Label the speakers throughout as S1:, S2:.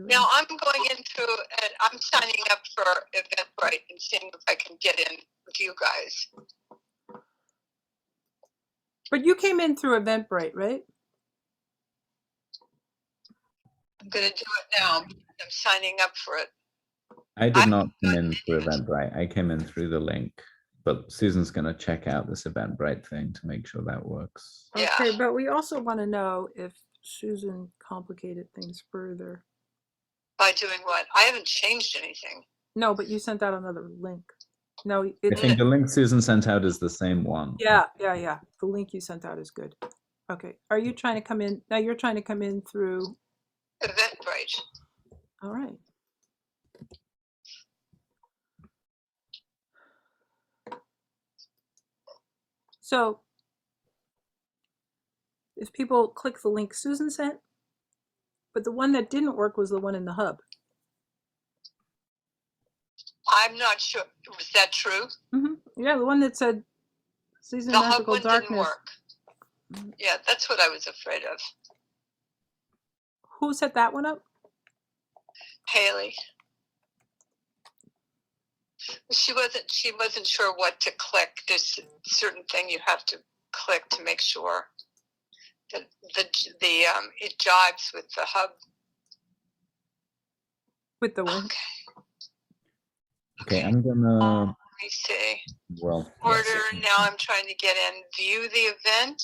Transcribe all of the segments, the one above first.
S1: Now I'm going into and I'm signing up for Eventbrite and seeing if I can get in with you guys.
S2: But you came in through Eventbrite, right?
S1: I'm going to do it now. I'm signing up for it.
S3: I did not come in through Eventbrite. I came in through the link, but Susan's going to check out this Eventbrite thing to make sure that works.
S2: Okay, but we also want to know if Susan complicated things further.
S1: By doing what? I haven't changed anything.
S2: No, but you sent out another link. No,
S3: I think the link Susan sent out is the same one.
S2: Yeah. The link you sent out is good. Okay. Are you trying to come in? Now you're trying to come in through
S1: Eventbrite.
S2: All right. So if people click the link Susan sent, but the one that didn't work was the one in the hub.
S1: I'm not sure. Was that true?
S2: Mm-hmm. Yeah, the one that said Season
S1: The
S2: Magical
S1: hub one
S2: Darkness.
S1: didn't work. Yeah, that's what I was afraid of.
S2: Who set that one up?
S1: Haley. She wasn't sure what to click. There's a certain thing you have to click to make sure that it jives with the hub.
S2: With the link.
S3: Okay, I'm gonna.
S1: Let me see.
S3: Well.
S1: Order.
S3: Yes.
S1: Now I'm trying to get in. View the event.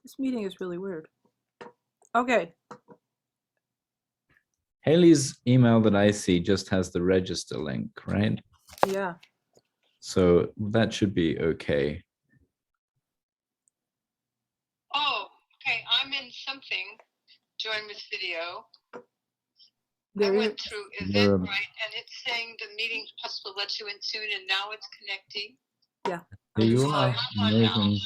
S2: This meeting is really weird. Okay.
S3: Haley's email that I see just has the register link, right?
S2: Yeah.
S3: So that should be okay.
S1: Oh, okay. I'm in something during this video.
S2: There
S1: I went through
S3: There-
S1: Eventbrite and it's saying the meeting's possible to let you in soon, and now it's connecting.
S2: Yeah.
S3: There you
S1: So
S3: are.
S1: I'm on now.
S3: Amazing.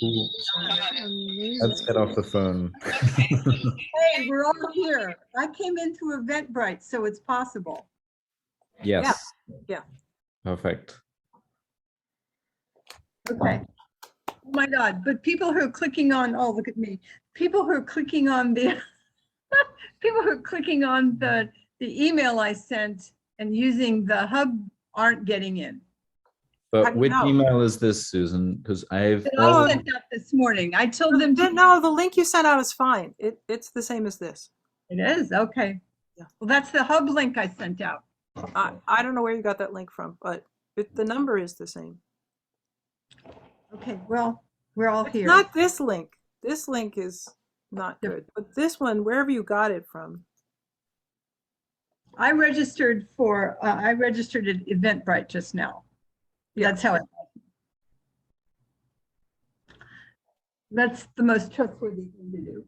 S3: Cool.
S1: Got it.
S3: Let's get off the phone.
S4: Hey, we're all here. I came in through Eventbrite, so it's possible.
S3: Yes.
S2: Yeah.
S3: Perfect.
S4: Okay. Oh my God, but people who are clicking on, oh, look at me. People who are clicking on the, people who are clicking on the email I sent and using the hub aren't getting in.
S2: How
S3: But
S2: do you
S3: which
S2: know?
S3: email is this, Susan? Because I've
S4: But I
S3: already-
S4: sent that this morning. I told them to.
S2: No, the link you sent out is fine. It's the same as this.
S4: It is, okay.
S2: Yeah.
S4: Well, that's the hub link I sent out.
S2: I don't know where you got that link from, but the number is the same.
S4: Okay, well, we're all
S2: It's
S4: here.
S2: not this link. This link is not good. But this one, wherever you got it from.
S4: I registered at Eventbrite just now.
S2: Yeah.
S4: That's how it. That's the most trustworthy thing to do.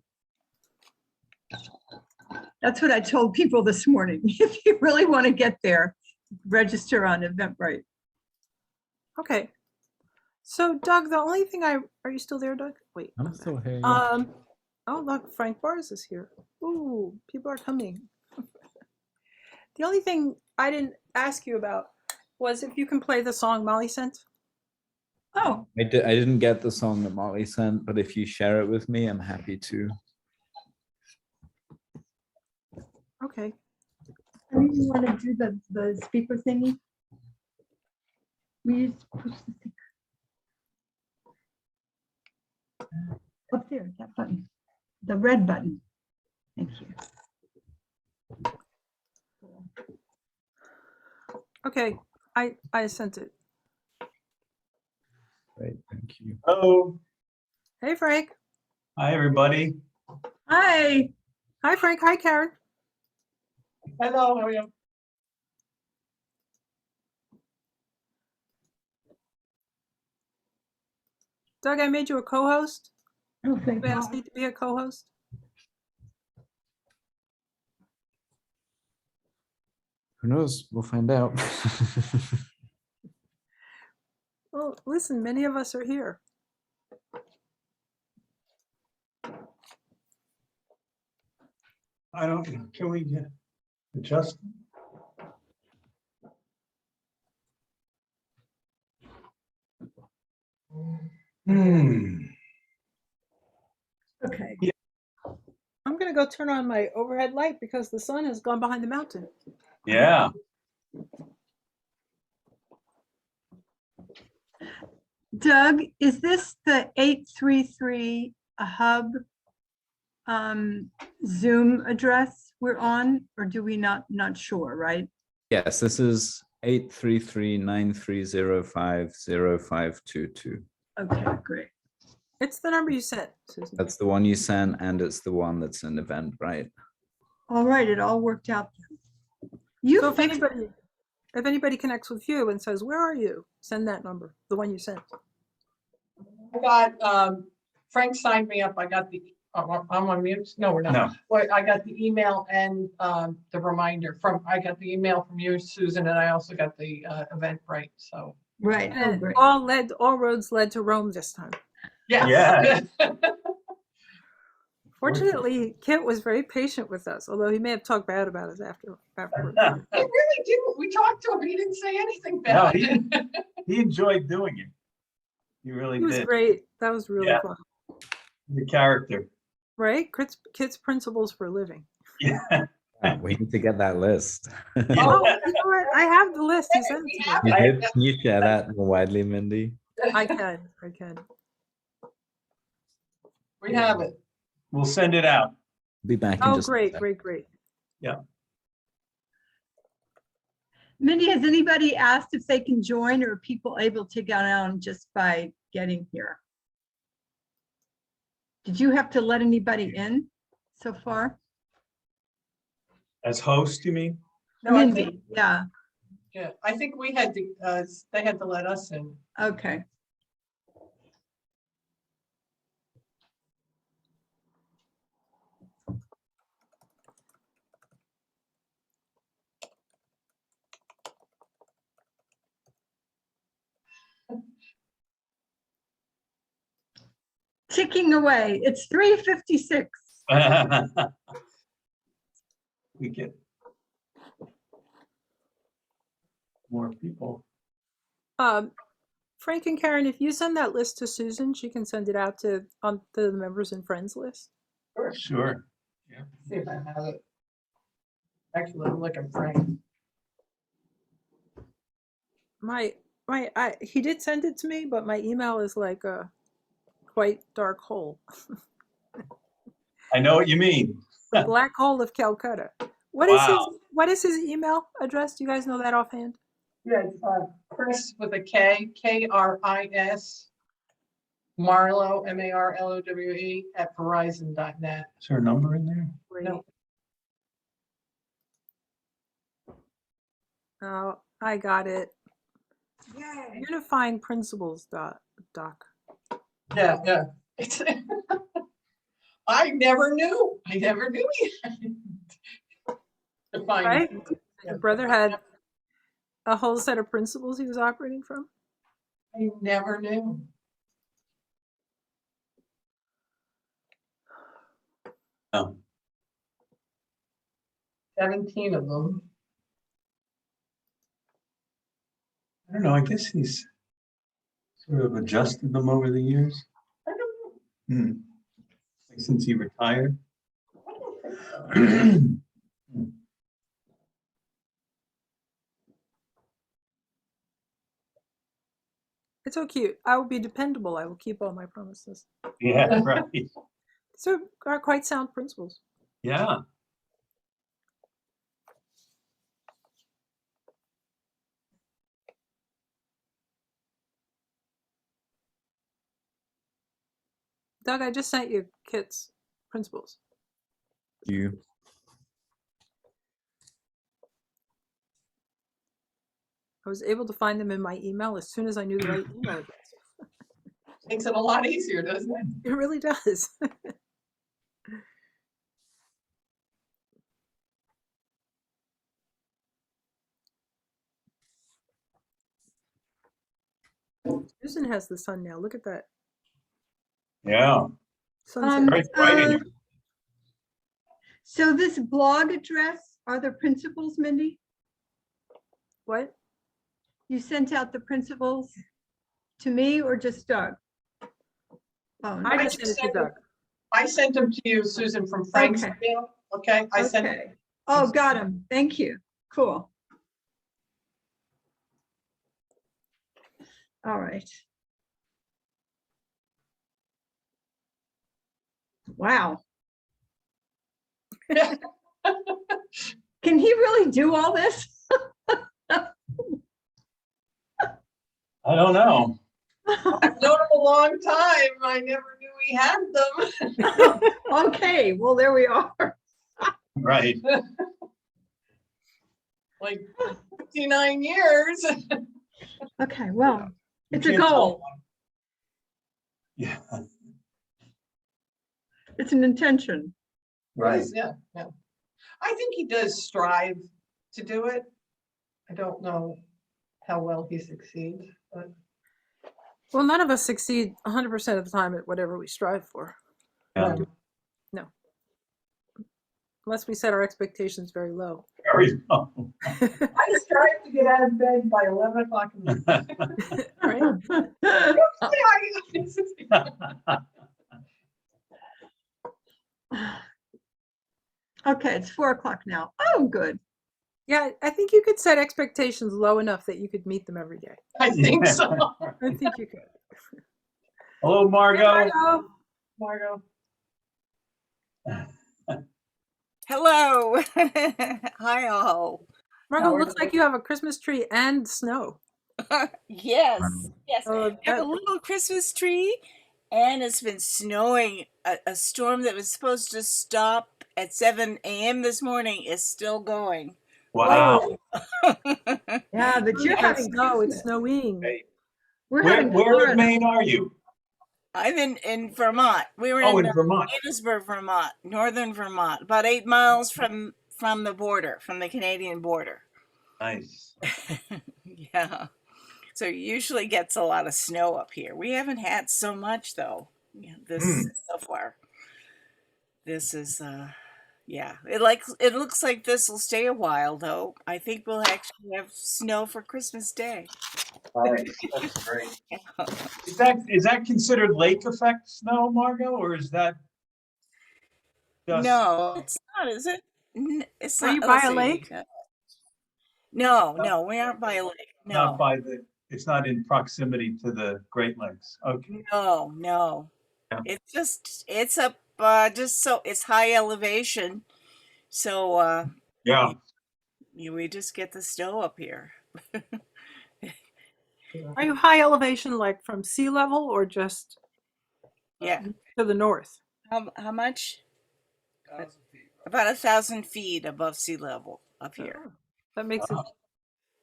S4: That's what I told people this morning. If you really want to get there, register on Eventbrite.
S2: Okay. So Doug, the only thing are you still there, Doug? Wait.
S3: I'm still here.
S2: Oh look, Frank Bars is here. Ooh, people are coming. The only thing I didn't ask you about was if you can play the song Molly sent.
S4: Oh,
S3: I didn't get the song that Molly sent, but if you share it with me, I'm happy to.
S2: Okay.
S4: do you want to do the speaker thingy? We just push the stick. Up there, that button, the red button. Thank you.
S2: Okay. I sent it.
S3: Great, thank you.
S5: Hello.
S2: Hey Frank.
S5: Hi, everybody.
S4: Hi.
S2: Hi Frank. Hi Karen.
S5: Hello, how are you?
S2: Doug, I made you a co-host.
S4: Oh, thank
S2: Anybody else
S4: God.
S2: need to be a co-host?
S3: Who knows? We'll find out.
S2: Well, listen, many of us are here.
S5: I don't, can we adjust?
S4: Okay.
S2: I'm gonna go turn on my overhead light because the sun has gone behind the mountain.
S5: Yeah.
S4: Doug, is this the 833 hub Zoom address we're on, or do we not sure, right?
S3: Yes, this is 833-9305-0522.
S4: Okay, great.
S2: It's the number you sent, Susan.
S3: That's the one you sent, and it's the one that's in Eventbrite.
S4: All right, it all worked out. You
S2: So if
S4: fixed
S2: anybody connects with you and says, "Where are you?" Send that number, the one you sent.
S6: I got, Frank signed me up. I got the, I'm on mute. No, we're
S5: No.
S6: not. Wait, I got the email and the reminder I got the email from you, Susan, and I also got the Eventbrite. So,
S4: right. Oh,
S2: And
S4: great.
S2: all roads led to Rome this time.
S6: yeah.
S5: Yeah.
S2: Fortunately, Kit was very patient with us, although he may have talked bad about us afterward.
S6: He really didn't. We talked to him. He didn't say anything
S5: No,
S6: bad.
S5: he didn't. He enjoyed doing it. He really
S2: He was
S5: did.
S2: great. That was really
S5: Yeah.
S2: fun.
S5: The character.
S2: Right? Kit's principles for living.
S5: Yeah.
S3: We need to get that list.
S2: Oh, you know what? I have the list. He sent it to me.
S3: You did? Can you share that more widely, Mindy?
S2: I can.
S6: We have it.
S5: We'll send it out.
S3: Be back in
S2: Oh,
S3: just a
S2: great.
S3: sec.
S4: Mindy, has anybody asked if they can join, or are people able to get on just by getting here? Did you have to let anybody in so far?
S5: As host, you mean?
S6: No, I think,
S4: Mindy, yeah,
S6: yeah, I think we had to, they had to let us in.
S4: okay. Ticking away. It's 3:56.
S5: We get more people.
S2: Frank and Karen, if you send that list to Susan, she can send it out to the members and friends list.
S5: Sure.
S6: See if I have it. Actually, I'm looking Frank.
S2: He did send it to me, but my email is like a quite dark hole.
S5: I know what you mean.
S2: The black hole of Calcutta. What is his email address? Do you guys know that offhand?
S6: Yeah, it's Chris with a K, K-R-I-S, Marlowe, M-A-R-L-O-W-E at Verizon.net.
S5: Is there a number in there?
S2: Great.
S6: No.
S2: Oh, I got it.
S6: Yay.
S2: Unifying Principles doc.
S6: Yeah. It's, I never knew. To find
S2: Right?
S6: it.
S2: Your brother had a whole set of principles he was operating from.
S6: I never knew.
S5: Oh.
S6: 17 of them.
S5: I don't know. I guess he's sort of adjusted them over the years.
S6: I don't know.
S5: Like since he retired.
S2: It's so cute. I will be dependable. I will keep all my promises.
S5: Yeah, right.
S2: So are quite sound principles.
S5: Yeah.
S2: Doug, I just sent you Kit's principles.
S3: You.
S2: I was able to find them in my email as soon as I knew the right email address.
S6: Makes it a lot easier, doesn't it?
S2: It really does. Susan has the sun now. Look at that.
S5: Yeah.
S2: Sunset.
S5: Very bright in here.
S4: So this blog address, are there principles, Mindy?
S2: What?
S4: You sent out the principles to me or just Doug? Oh,
S2: I
S6: I
S2: just
S6: just
S2: sent it to
S6: sent
S2: Doug.
S6: I sent them to you, Susan, from Frank's
S4: Okay.
S6: email. Okay, I sent.
S4: okay. Oh, got him. Thank you. Cool. All right. Wow.
S6: Yeah.
S4: Can he really do all this?
S5: I don't know.
S6: I've known him a long time. I never knew he had them.
S4: Okay, well, there we are.
S5: Right.
S6: Like 59 years.
S4: Okay, well,
S5: You
S4: it's a
S5: can't tell
S4: goal.
S5: one. Yeah,
S4: It's an intention.
S5: right.
S6: Yeah, yeah. I think he does strive to do it. I don't know how well he succeeds, but
S2: Well, none of us succeed 100% of the time at whatever we strive for,
S5: Yeah,
S2: unless we set our expectations very low.
S5: very low.
S6: I strive to get out of bed by 11 o'clock in the morning.
S2: Right?
S4: Okay, it's 4 o'clock now. Oh, good.
S2: Yeah, I think you could set expectations low enough that you could meet them every day.
S6: I think so.
S2: I think you could.
S5: Hello, Margot.
S2: Margo.
S6: Margo.
S7: Hello. Hi all.
S2: Margo, looks like you have a Christmas tree and snow.
S7: Yes, yes.
S2: Oh,
S7: I have a little Christmas tree, and it's been snowing. A storm that was supposed to stop at 7 a.m. this morning is still going.
S5: Wow.
S4: Yeah, but you're having
S2: snow. It's
S4: Christmas.
S2: snowing.
S5: Hey,
S4: We're
S5: Where,
S4: having
S5: where in
S4: Florida.
S5: Maine are you?
S7: I'm in Vermont. We were
S5: Oh,
S7: in
S5: in Vermont.
S7: Petersburg, Vermont, northern Vermont, about 8 miles from the border, from the Canadian border.
S5: Nice.
S7: Yeah. So it usually gets a lot of snow up here. We haven't had so much though. Yeah, this so far. This is yeah. It looks like this will stay a while though. I think we'll actually have snow for Christmas Day.
S5: Nice. That's great. Is that considered lake effect snow, Margot, or is that just
S7: No, it's not, is it? It's
S2: Are
S7: not.
S2: you by
S7: Let's
S2: a
S7: see.
S2: lake?
S7: No, we aren't by a lake.
S5: not
S7: No.
S5: by it's not in proximity to the Great Lakes? Okay.
S7: No.
S5: Yeah.
S7: It's up just so it's high elevation. So
S5: Yeah.
S7: we just get the snow up here.
S2: Are you high elevation, like from sea level, or just
S7: Yeah.
S2: to the north?
S7: How much? About 1,000 feet above sea level up here.
S2: Oh, that makes it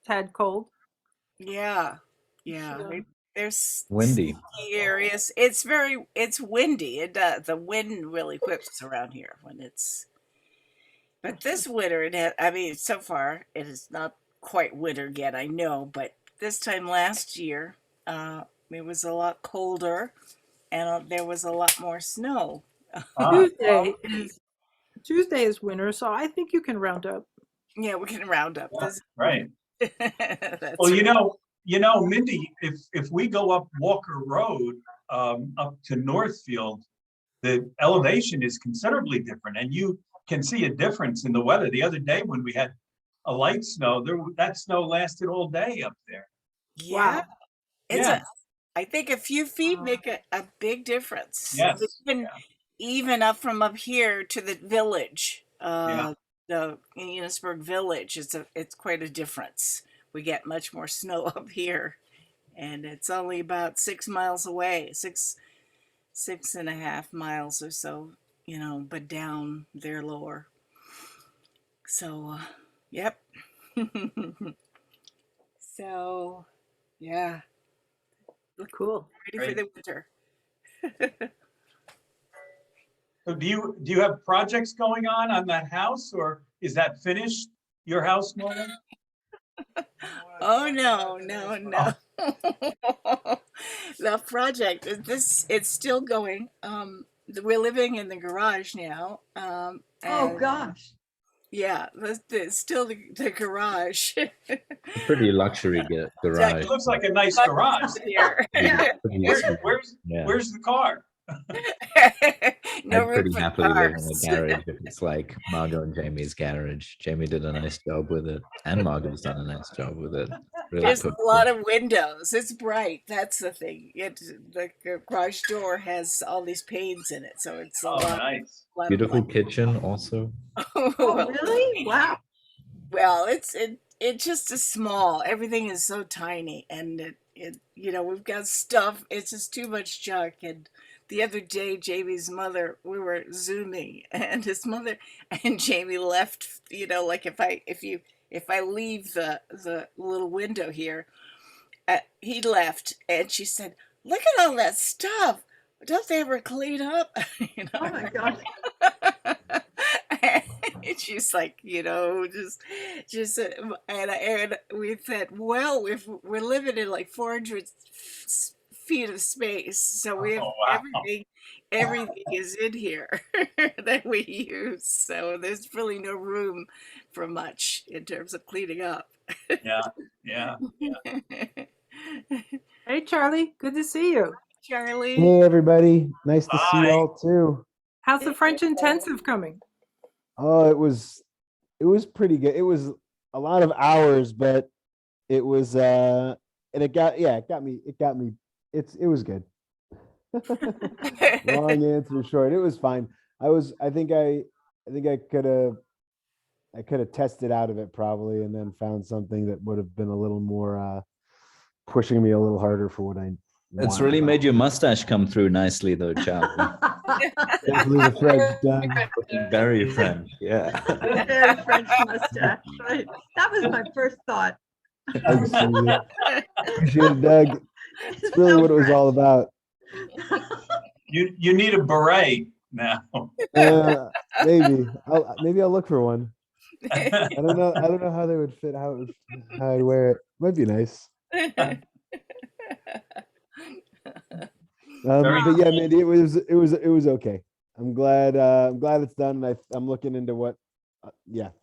S2: tad cold.
S7: Yeah.
S2: Yeah.
S7: There's
S3: Windy.
S7: ski areas. It's windy. The wind really whips around here when it's. But this winter, so far it is not quite winter yet. I know, but this time last year, it was a lot colder, and there was a lot more snow.
S2: Tuesday is winter, so I think you can round up.
S7: Yeah, we can round up.
S5: Right.
S7: That's
S5: Well,
S7: right.
S5: Mindy, if we go up Walker Road, up to Northfield, the elevation is considerably different, and you can see a difference in the weather. The other day when we had a light snow, that snow lasted all day up there.
S7: Yeah.
S2: Wow.
S7: I think a few feet make a big difference.
S5: Yes.
S7: Even up from up here to the village,
S5: Yeah.
S7: the Enosburg village, it's quite a difference. We get much more snow up here, and it's only about 6 miles away, 6.5 miles or so, but down there lower. So, yep. So, yeah.
S2: Cool.
S7: Ready for the winter.
S5: So do you have projects going on that house, or is that finished? Your house, Margo?
S7: Oh no. The project it's still going. We're living in the garage now.
S4: Oh, gosh.
S7: Yeah, still the garage.
S3: Pretty luxury garage.
S5: It looks like a nice garage.
S7: Here.
S4: Yeah.
S3: Pretty
S5: Where's,
S3: sweet.
S5: where's,
S3: Yeah.
S5: where's the car?
S7: No
S3: I'd
S7: room
S3: pretty
S7: for the
S3: happily live in a
S7: cars.
S3: garage if it's like Margot and Jamie's garage. Jamie did a nice job with it, and Margot's done a nice job with it. Really
S7: There's
S3: put
S7: a lot of windows. It's bright. That's the thing. The garage door has all these panes in it, so it's a
S5: Oh,
S7: lot,
S5: nice.
S7: lot of
S3: beautiful
S7: light.
S3: kitchen also.
S4: Oh, really? Wow.
S7: Well, it's just a small. Everything is so tiny, and we've got stuff. It's just too much junk. And the other day, Jamie's mother, we were zooming, and his mother and Jamie left. Like if I leave the little window here, he left, and she said, "Look at all that stuff. Don't they ever clean up?"
S4: Oh my God.
S7: And she's like, just and we said, well, we're living in like 400 feet of space, so we have
S5: Oh, wow.
S7: everything is in here that we use. So there's really no room for much in terms of cleaning up.
S5: Yeah.
S2: Hey, Charlie, good to see you.
S7: Charlie,
S8: Hey everybody, nice to see
S5: Hi.
S8: you all too.
S2: How's the French intensive coming?
S8: Oh, it was pretty good. It was a lot of hours, but it was and it got me. It was good. Long answer short, it was fine. I think I could have tested out of it probably and then found something that would have been a little more pushing me a little harder for what I
S3: It's
S8: wanted.
S3: really made your mustache come through nicely, though, Charlie.
S8: Definitely the French done.
S3: Very French, yeah.
S4: A very French mustache, right? That was my first thought.
S8: Thanks, Susan. Appreciate it, Doug. It's really what it was all about.
S5: You need a beret now.
S8: Maybe I'll look for one. I don't know how they would fit, how I'd wear it. Might be nice.
S5: Very
S8: But yeah, Mandy, it was okay. I'm glad it's done. And I'm looking into what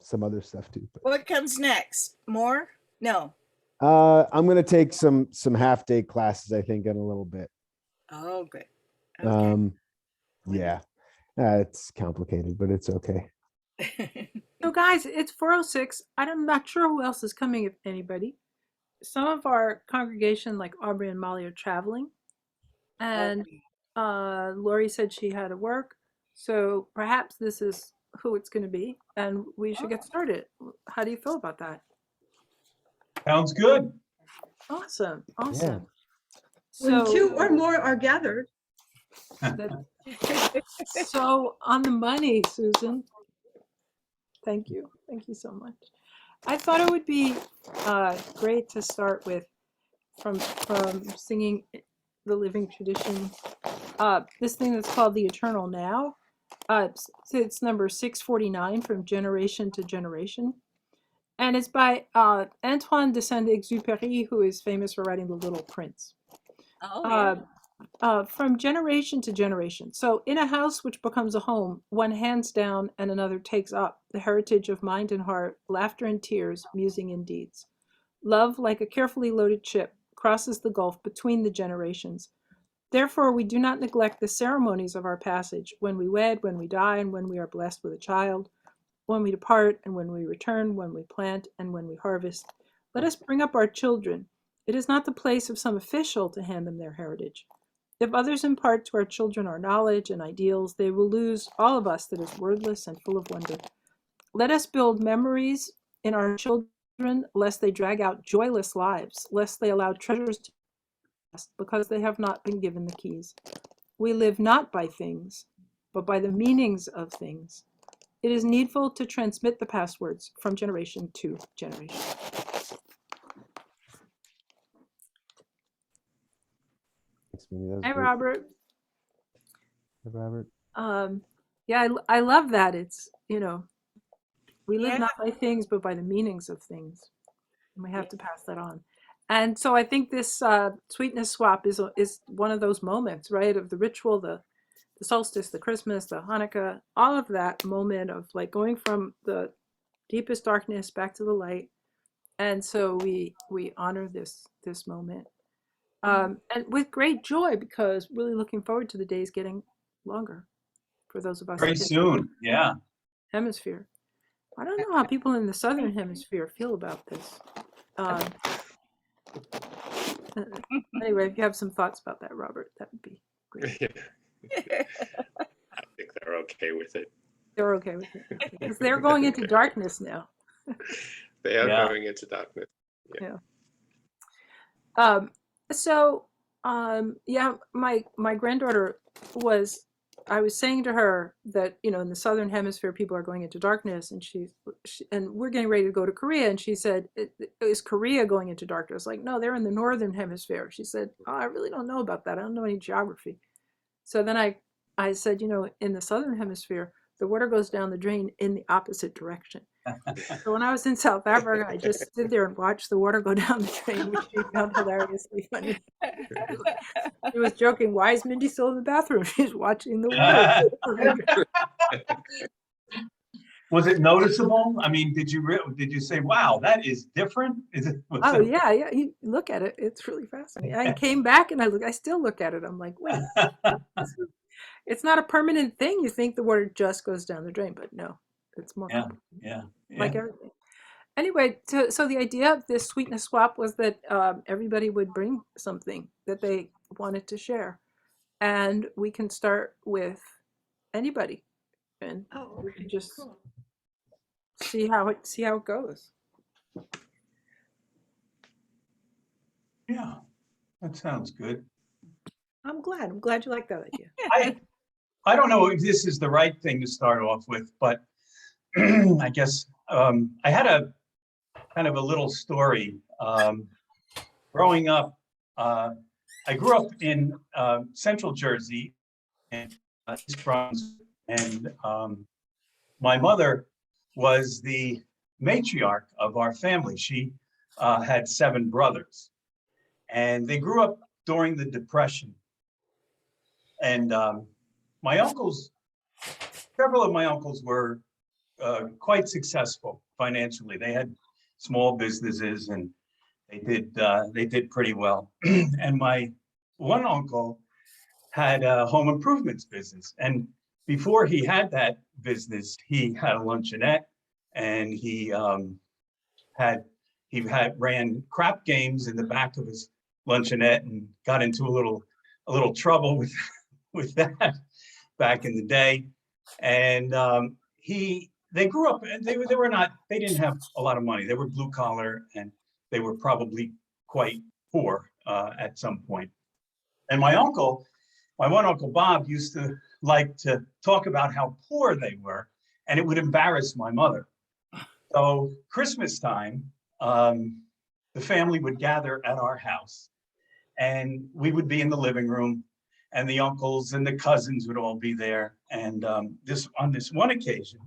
S8: some other stuff too. But,
S7: what comes next? More? No.
S8: I'm gonna take some half-day classes, I think, in a little bit.
S7: Oh, good. Okay.
S8: Yeah. It's complicated, but it's okay.
S2: So, guys, it's 4:06. I'm not sure who else is coming, if anybody. Some of our congregation, like Aubrey and Molly, are traveling. And Lori said she had to work. So perhaps this is who it's going to be. And we should get started. How do you feel about that?
S5: Sounds good.
S2: Awesome.
S8: Yeah.
S4: When
S2: So,
S4: two or more are gathered.
S2: so on the money, Susan. Thank you. Thank you so much. I thought it would be great to start with from singing the living tradition. This thing that's called The Eternal Now. It's number 649, From Generation to Generation. And it's by Antoine de Saint-Exupéry, who is famous for writing The Little Prince.
S7: Oh, yeah.
S2: From generation to generation. So in a house which becomes a home, one hands down and another takes up the heritage of mind and heart, laughter and tears, musing and deeds. Love, like a carefully loaded ship, crosses the gulf between the generations. Therefore, we do not neglect the ceremonies of our passage when we wed, when we die, and when we are blessed with a child, when we depart and when we return, when we plant and when we harvest. Let us bring up our children. It is not the place of some official to hand them their heritage. If others impart to our children our knowledge and ideals, they will lose all of us that is wordless and full of wonder. Let us build memories in our children, lest they drag out joyless lives, lest they allow treasures to pass, because they have not been given the keys. We live not by things, but by the meanings of things. It is needful to transmit the passwords from generation to generation.
S8: Thanks, Minnie. That was
S2: Hi,
S8: great.
S2: Robert.
S8: Hi, Robert.
S2: Yeah, I love that. It's, we live
S7: Yeah.
S2: not by things, but by the meanings of things. And we have to pass that on. And so I think this sweetness swap is one of those moments, right? Of the ritual, the solstice, the Christmas, the Hanukkah, all of that moment of like going from the deepest darkness back to the light. And so we honor this moment, and with great joy, because really looking forward to the days getting longer for those of us
S5: Very
S2: in the
S5: soon, yeah.
S2: hemisphere. I don't know how people in the southern hemisphere feel about this. Um, anyway, if you have some thoughts about that, Robert, that would be great.
S9: I think they're okay with it.
S2: They're okay with it because they're going into darkness now.
S9: They are
S5: Yeah.
S9: going into darkness.
S2: Yeah. So, yeah, my granddaughter was, I was saying to her that, you know, in the southern hemisphere, people are going into darkness, and and we're getting ready to go to Korea. And she said, is Korea going into darkness? Like, no, they're in the northern hemisphere. She said, oh, I really don't know about that. I don't know any geography. So then I said, you know, in the southern hemisphere, the water goes down the drain in the opposite direction. So when I was in South Africa, I just stood there and watched the water go down the drain, which she found hilariously funny. She was joking, why is Mindy still in the bathroom? She's watching the water.
S5: Was it noticeable? I mean, did you say, wow, that is different?
S2: Oh yeah, you look at it. It's really fascinating. I came back and I still look at it. I'm like, wait, it's not a permanent thing. You think the water just goes down the drain, but no, it's more complicated.
S5: Yeah.
S2: Like everything. Anyway, so the idea of this sweetness swap was that everybody would bring something that they wanted to share, and we can start with anybody, and
S4: Oh,
S2: we
S4: okay,
S2: can just
S4: cool.
S2: see how it goes.
S5: Yeah, that sounds good.
S2: I'm glad you like that idea.
S5: I don't know if this is the right thing to start off with, but I guess I had a kind of a little story. Growing up, I grew up in Central Jersey and East Brunswick, and my mother was the matriarch of our family. She had 7 brothers, and they grew up during the Depression. And my uncles, several of my uncles were quite successful financially. They had small businesses and they did pretty well. And my one uncle had a home improvements business. And before he had that business, he had a luncheonette, and he ran crap games in the back of his luncheonette and got into a little trouble with that back in the day. And they grew up, and they didn't have a lot of money. They were blue collar, and they were probably quite poor at some point. And my one uncle Bob, used to like to talk about how poor they were, and it would embarrass my mother. So Christmas time, the family would gather at our house, and we would be in the living room, and the uncles and the cousins would all be there. And on this one occasion,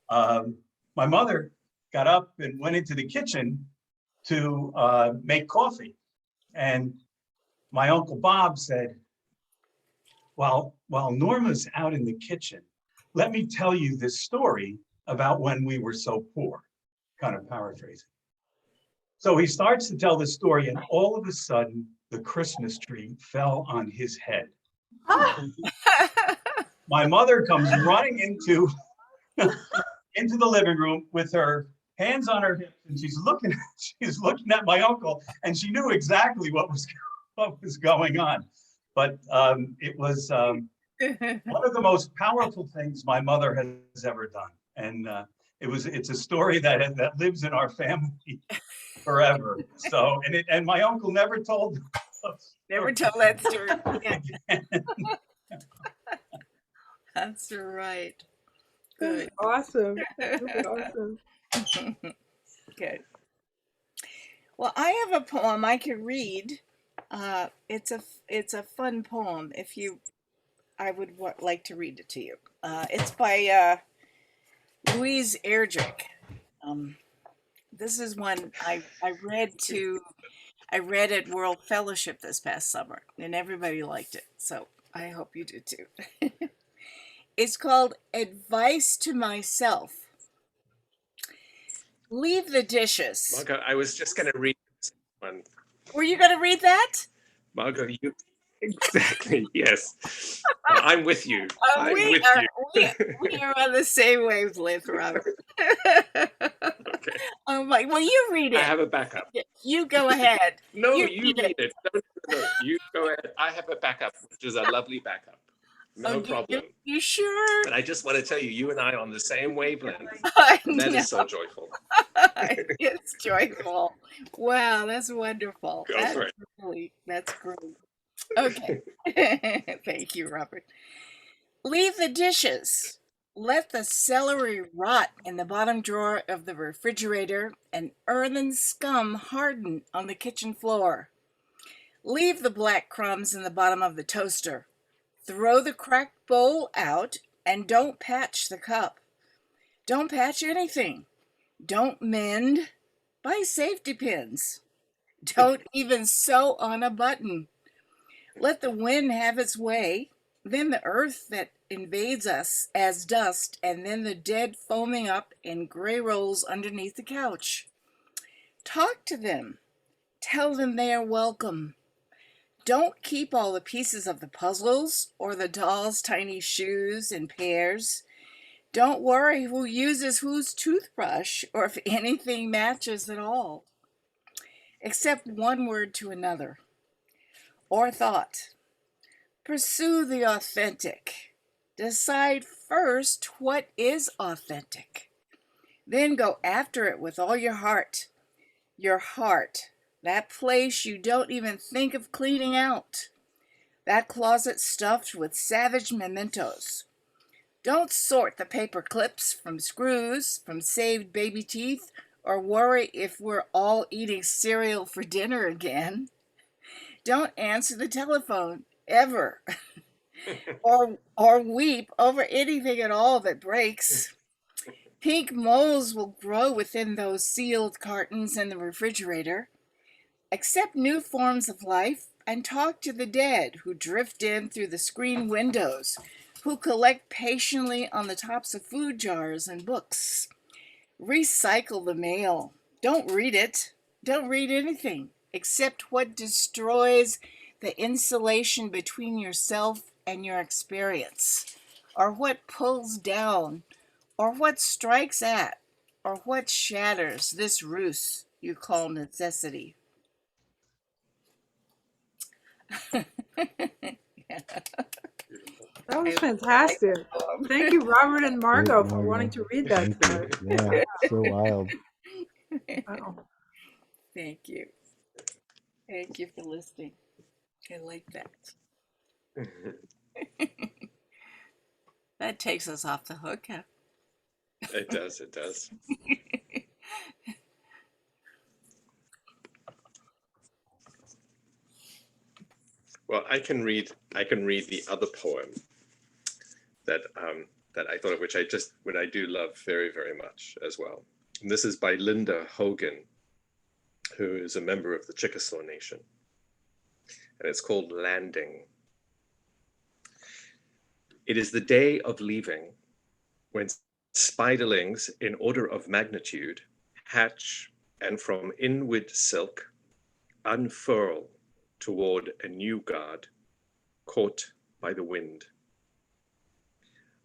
S5: my mother got up and went into the kitchen to make coffee. And my Uncle Bob said, while Norma's out in the kitchen, let me tell you this story about when we were so poor, kind of paraphrasing. So he starts to tell the story, and all of a sudden, the Christmas tree fell on his head. My mother comes running into the living room with her hands on her hips, and she's looking at my uncle, and she knew exactly what was going on. But it was one of the most powerful things my mother has ever done, and it's a story that lives in our family forever. So, and my uncle never told
S7: that story. Yeah. That's right. Good.
S2: Awesome. Really awesome.
S7: Good. Well, I have a poem I could read. It's a fun poem. I would like to read it to you. It's by Louise Erdrich. This is one I read at World Fellowship this past summer, and everybody liked it. So I hope you do too. It's called Advice to Myself Leave the dishes.
S9: Margot, I was just going to read one.
S7: Were you going to read that?
S9: Margot, you exactly, yes. I'm with you. I'm
S7: we
S9: with
S7: are
S9: you.
S7: we are on the same wavelength, Robert.
S9: Okay.
S7: I'm like, well, you read
S9: I
S7: it.
S9: have a backup.
S7: You go ahead.
S9: No,
S7: You
S9: you
S7: read
S9: read it. No, you go ahead. I have a backup, which is a lovely backup. No
S7: Oh,
S9: problem.
S7: you sure?
S9: But I just want to tell you, you and I are on the same wavelength.
S7: I
S9: And that
S7: know.
S9: is so joyful.
S7: It's joyful. Wow, that's wonderful.
S9: Go for it.
S7: That's great. Okay. Thank you, Robert. Leave the dishes. Let the celery rot in the bottom drawer of the refrigerator and earthen scum harden on the kitchen floor. Leave the black crumbs in the bottom of the toaster. Throw the cracked bowl out and don't patch the cup. Don't patch anything. Don't mend. Buy safety pins. Don't even sew on a button. Let the wind have its way, then the earth that invades us as dust, and then the dead foaming up in gray rolls underneath the couch. Talk to them. Tell them they are welcome. Don't keep all the pieces of the puzzles or the doll's tiny shoes in pairs. Don't worry who uses whose toothbrush or if anything matches at all. Except one word to another or thought. Pursue the authentic. Decide first what is authentic. Then go after it with all your heart. Your heart, that place you don't even think of cleaning out. That closet stuffed with savage mementos. Don't sort the paper clips from screws, from saved baby teeth, or worry if we're all eating cereal for dinner again. Don't answer the telephone, ever. or weep over anything at all that breaks. Pink moles will grow within those sealed cartons in the refrigerator. Accept new forms of life and talk to the dead who drift in through the screen windows, who collect patiently on the tops of food jars and books. Recycle the mail. Don't read it. Don't read anything except what destroys the insulation between yourself and your experience, or what pulls down, or what strikes at, or what shatters this ruse you call necessity.
S2: That was fantastic. Thank you, Robert and Margot, for wanting to read that
S8: Thank
S2: to us.
S8: you. Yeah, so wild.
S2: Wow.
S7: Thank you. Thank you for listening. I like that. That takes us off the hook, huh?
S9: It does, it does. Well, I can read the other poem that that I thought of, which I do love very, very much as well. And this is by Linda Hogan, who is a member of the Chickasaw Nation. And it's called Landing. It is the day of leaving, when spiderlings in order of magnitude hatch and from inward silk unfurl toward a new guard caught by the wind.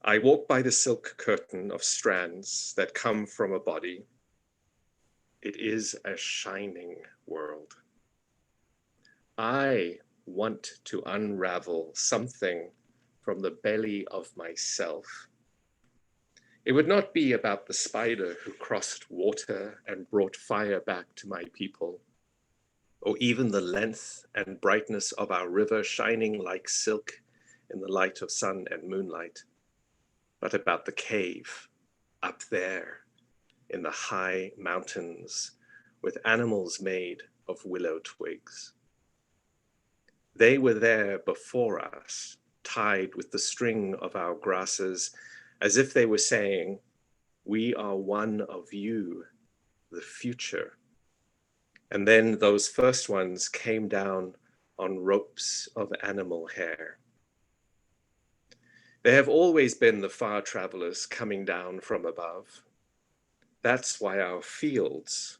S9: I walk by the silk curtain of strands that come from a body. It is a shining world. I want to unravel something from the belly of myself. It would not be about the spider who crossed water and brought fire back to my people, or even the length and brightness of our river shining like silk in the light of sun and moonlight, but about the cave up there in the high mountains with animals made of willow twigs. They were there before us, tied with the string of our grasses, as if they were saying, we are one of you, the future. And then those first ones came down on ropes of animal hair. They have always been the far travelers coming down from above. That's why our fields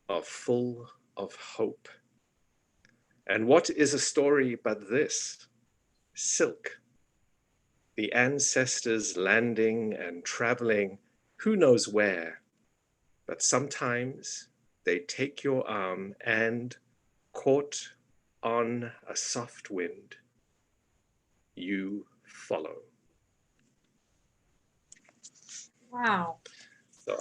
S9: are full of hope. And what is a story but this? Silk. The ancestors landing and traveling, who knows where, but sometimes they take your arm and, caught on a soft wind, you follow.
S4: Wow.
S9: So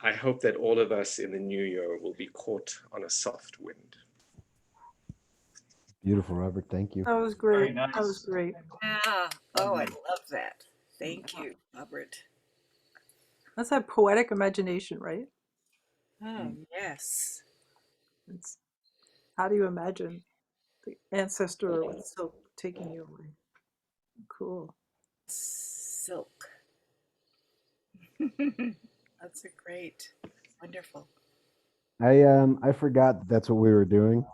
S9: I hope that all of us in the new year will be caught on a soft wind.
S8: Beautiful, Robert. Thank you.
S2: That was
S5: Very
S2: great. That was
S5: nice.
S2: great.
S7: Yeah. Oh, I love that. Thank you, Robert.
S2: That's that poetic imagination, right?
S7: Oh, yes.
S2: It's how do you imagine the ancestor with silk taking you away? Cool.
S7: Silk. That's a great, wonderful.
S8: I forgot that's what we were doing,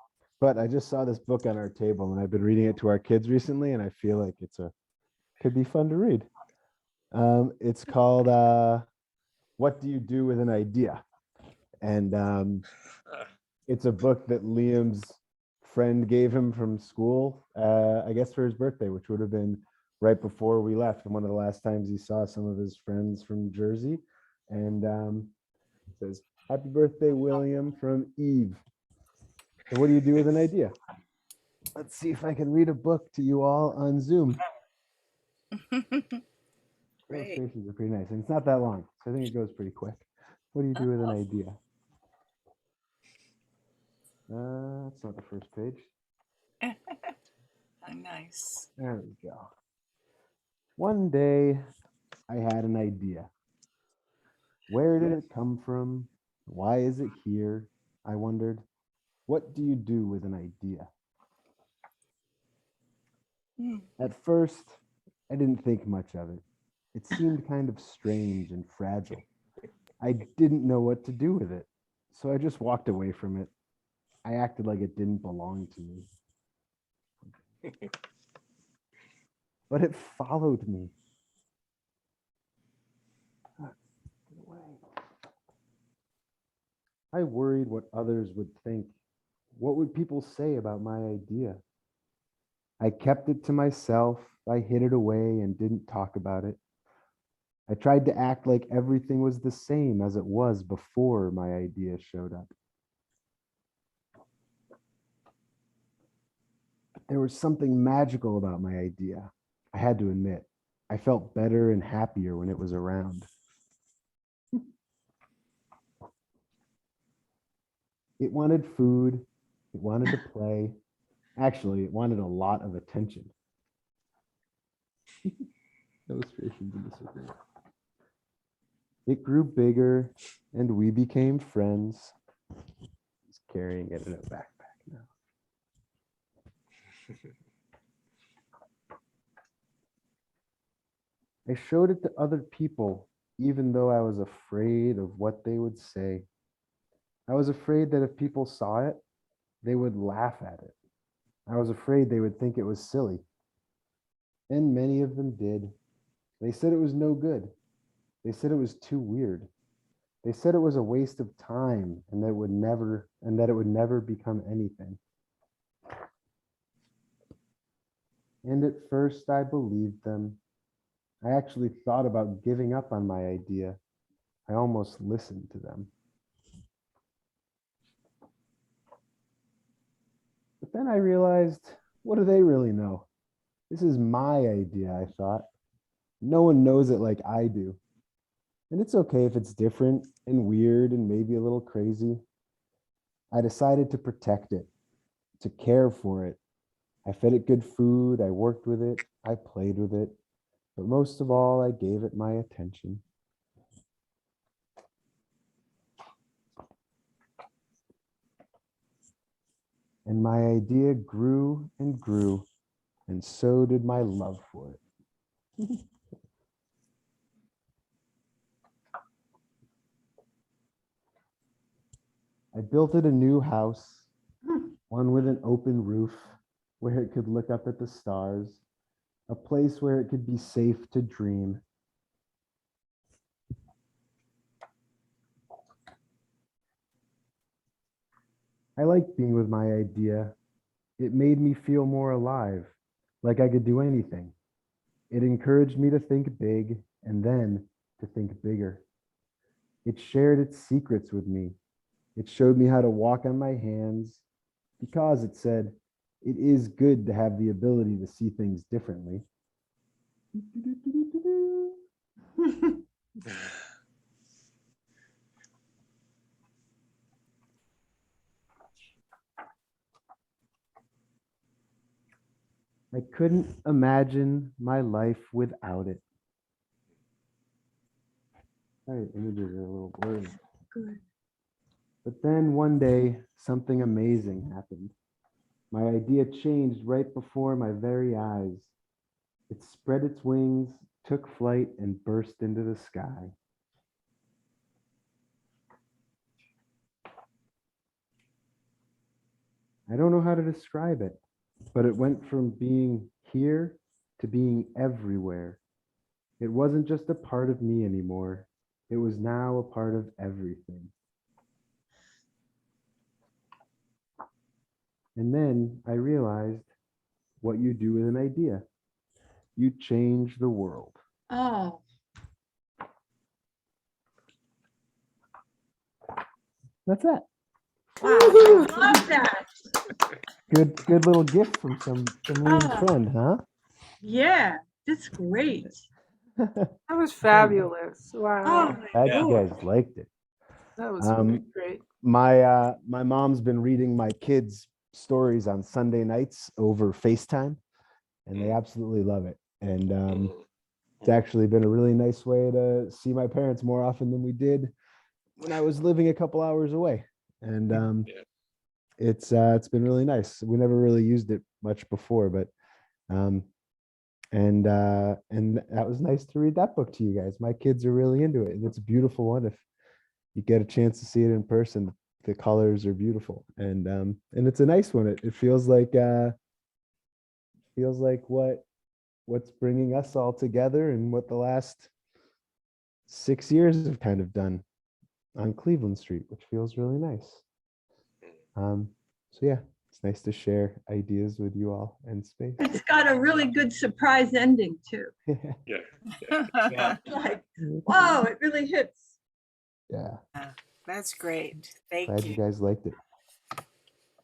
S8: but I just saw this book on our table and I've been reading it to our kids recently, and I feel like could be fun to read. It's called What Do You Do with an Idea? And it's a book that Liam's friend gave him from school, I guess for his birthday, which would have been right before we left, and one of the last times he saw some of his friends from Jersey. And it says, "Happy birthday, William, from Eve. So what do you do with an idea?" Let's see if I can read a book to you all on Zoom.
S7: Great.
S8: Illustrations are pretty nice, and it's not that long, so I think it goes pretty quick. What do you do with an idea? That's not the first page.
S7: Oh, nice.
S8: There we go. One day, I had an idea. Where did it come from? Why is it here? I wondered. What do you do with an idea?
S7: Hmm.
S8: At first, I didn't think much of it. It seemed kind of strange and fragile. I didn't know what to do with it, so I just walked away from it. I acted like it didn't belong to me. But it followed me. Get away. I worried what others would think. What would people say about my idea? I kept it to myself. I hid it away and didn't talk about it. I tried to act like everything was the same as it was before my idea showed up. But there was something magical about my idea. I had to admit, I felt better and happier when it was around. It wanted food. It wanted to play. Actually, it wanted a lot of attention. Illustrations in this are great. It grew bigger and we became friends. He's carrying it in a backpack now. I showed it to other people, even though I was afraid of what they would say. I was afraid that if people saw it, they would laugh at it. I was afraid they would think it was silly. And many of them did. They said it was no good. They said it was too weird. They said it was a waste of time and that it would never become anything. And at first I believed them. I actually thought about giving up on my idea. I almost listened to them. But then I realized, what do they really know? This is my idea, I thought. No one knows it like I do. And it's okay if it's different and weird and maybe a little crazy. I decided to protect it, to care for it. I fed it good food, I worked with it, I played with it, but most of all, I gave it my attention. And my idea grew and grew, and so did my love for it. I built it a new house, one with an open roof where it could look up at the stars, a place where it could be safe to dream. I liked being with my idea. It made me feel more alive, like I could do anything. It encouraged me to think big and then to think bigger. It shared its secrets with me. It showed me how to walk on my hands because it said, it is good to have the ability to see things differently. I couldn't imagine my life without it. Sorry, images are a little blurry.
S4: Good.
S8: But then one day, something amazing happened. My idea changed right before my very eyes. It spread its wings, took flight, and burst into the sky. I don't know how to describe it, but it went from being here to being everywhere. It wasn't just a part of me anymore. It was now a part of everything. And then I realized what you do with an idea. You change the world.
S4: Oh,
S8: That's it.
S4: wow. I love that.
S8: Good little gift from some new
S4: Oh.
S8: friend, huh?
S4: Yeah, that's great.
S2: That was fabulous. Wow.
S4: Oh,
S8: Glad
S5: Yeah.
S8: you guys liked it.
S2: That was really great.
S8: My mom's been reading my kids' stories on Sunday nights over FaceTime, and they absolutely love it. And it's actually been a really nice way to see my parents more often than we did when I was living a couple hours away. And
S9: Yeah.
S8: it's been really nice. We never really used it much before, but and that was nice to read that book to you guys. My kids are really into it, and it's a beautiful one. If you get a chance to see it in person, the colors are beautiful, and it's a nice one. It feels like what's bringing us all together, and what the last 6 years have kind of done on Cleveland Street, which feels really nice. So yeah, it's nice to share ideas with you all and space.
S4: it's got a really good surprise ending too.
S9: Yeah.
S5: Yeah.
S4: Like, whoa, it really hits.
S8: Yeah,
S7: That's great. Thank
S8: glad you
S7: you.
S8: guys liked it.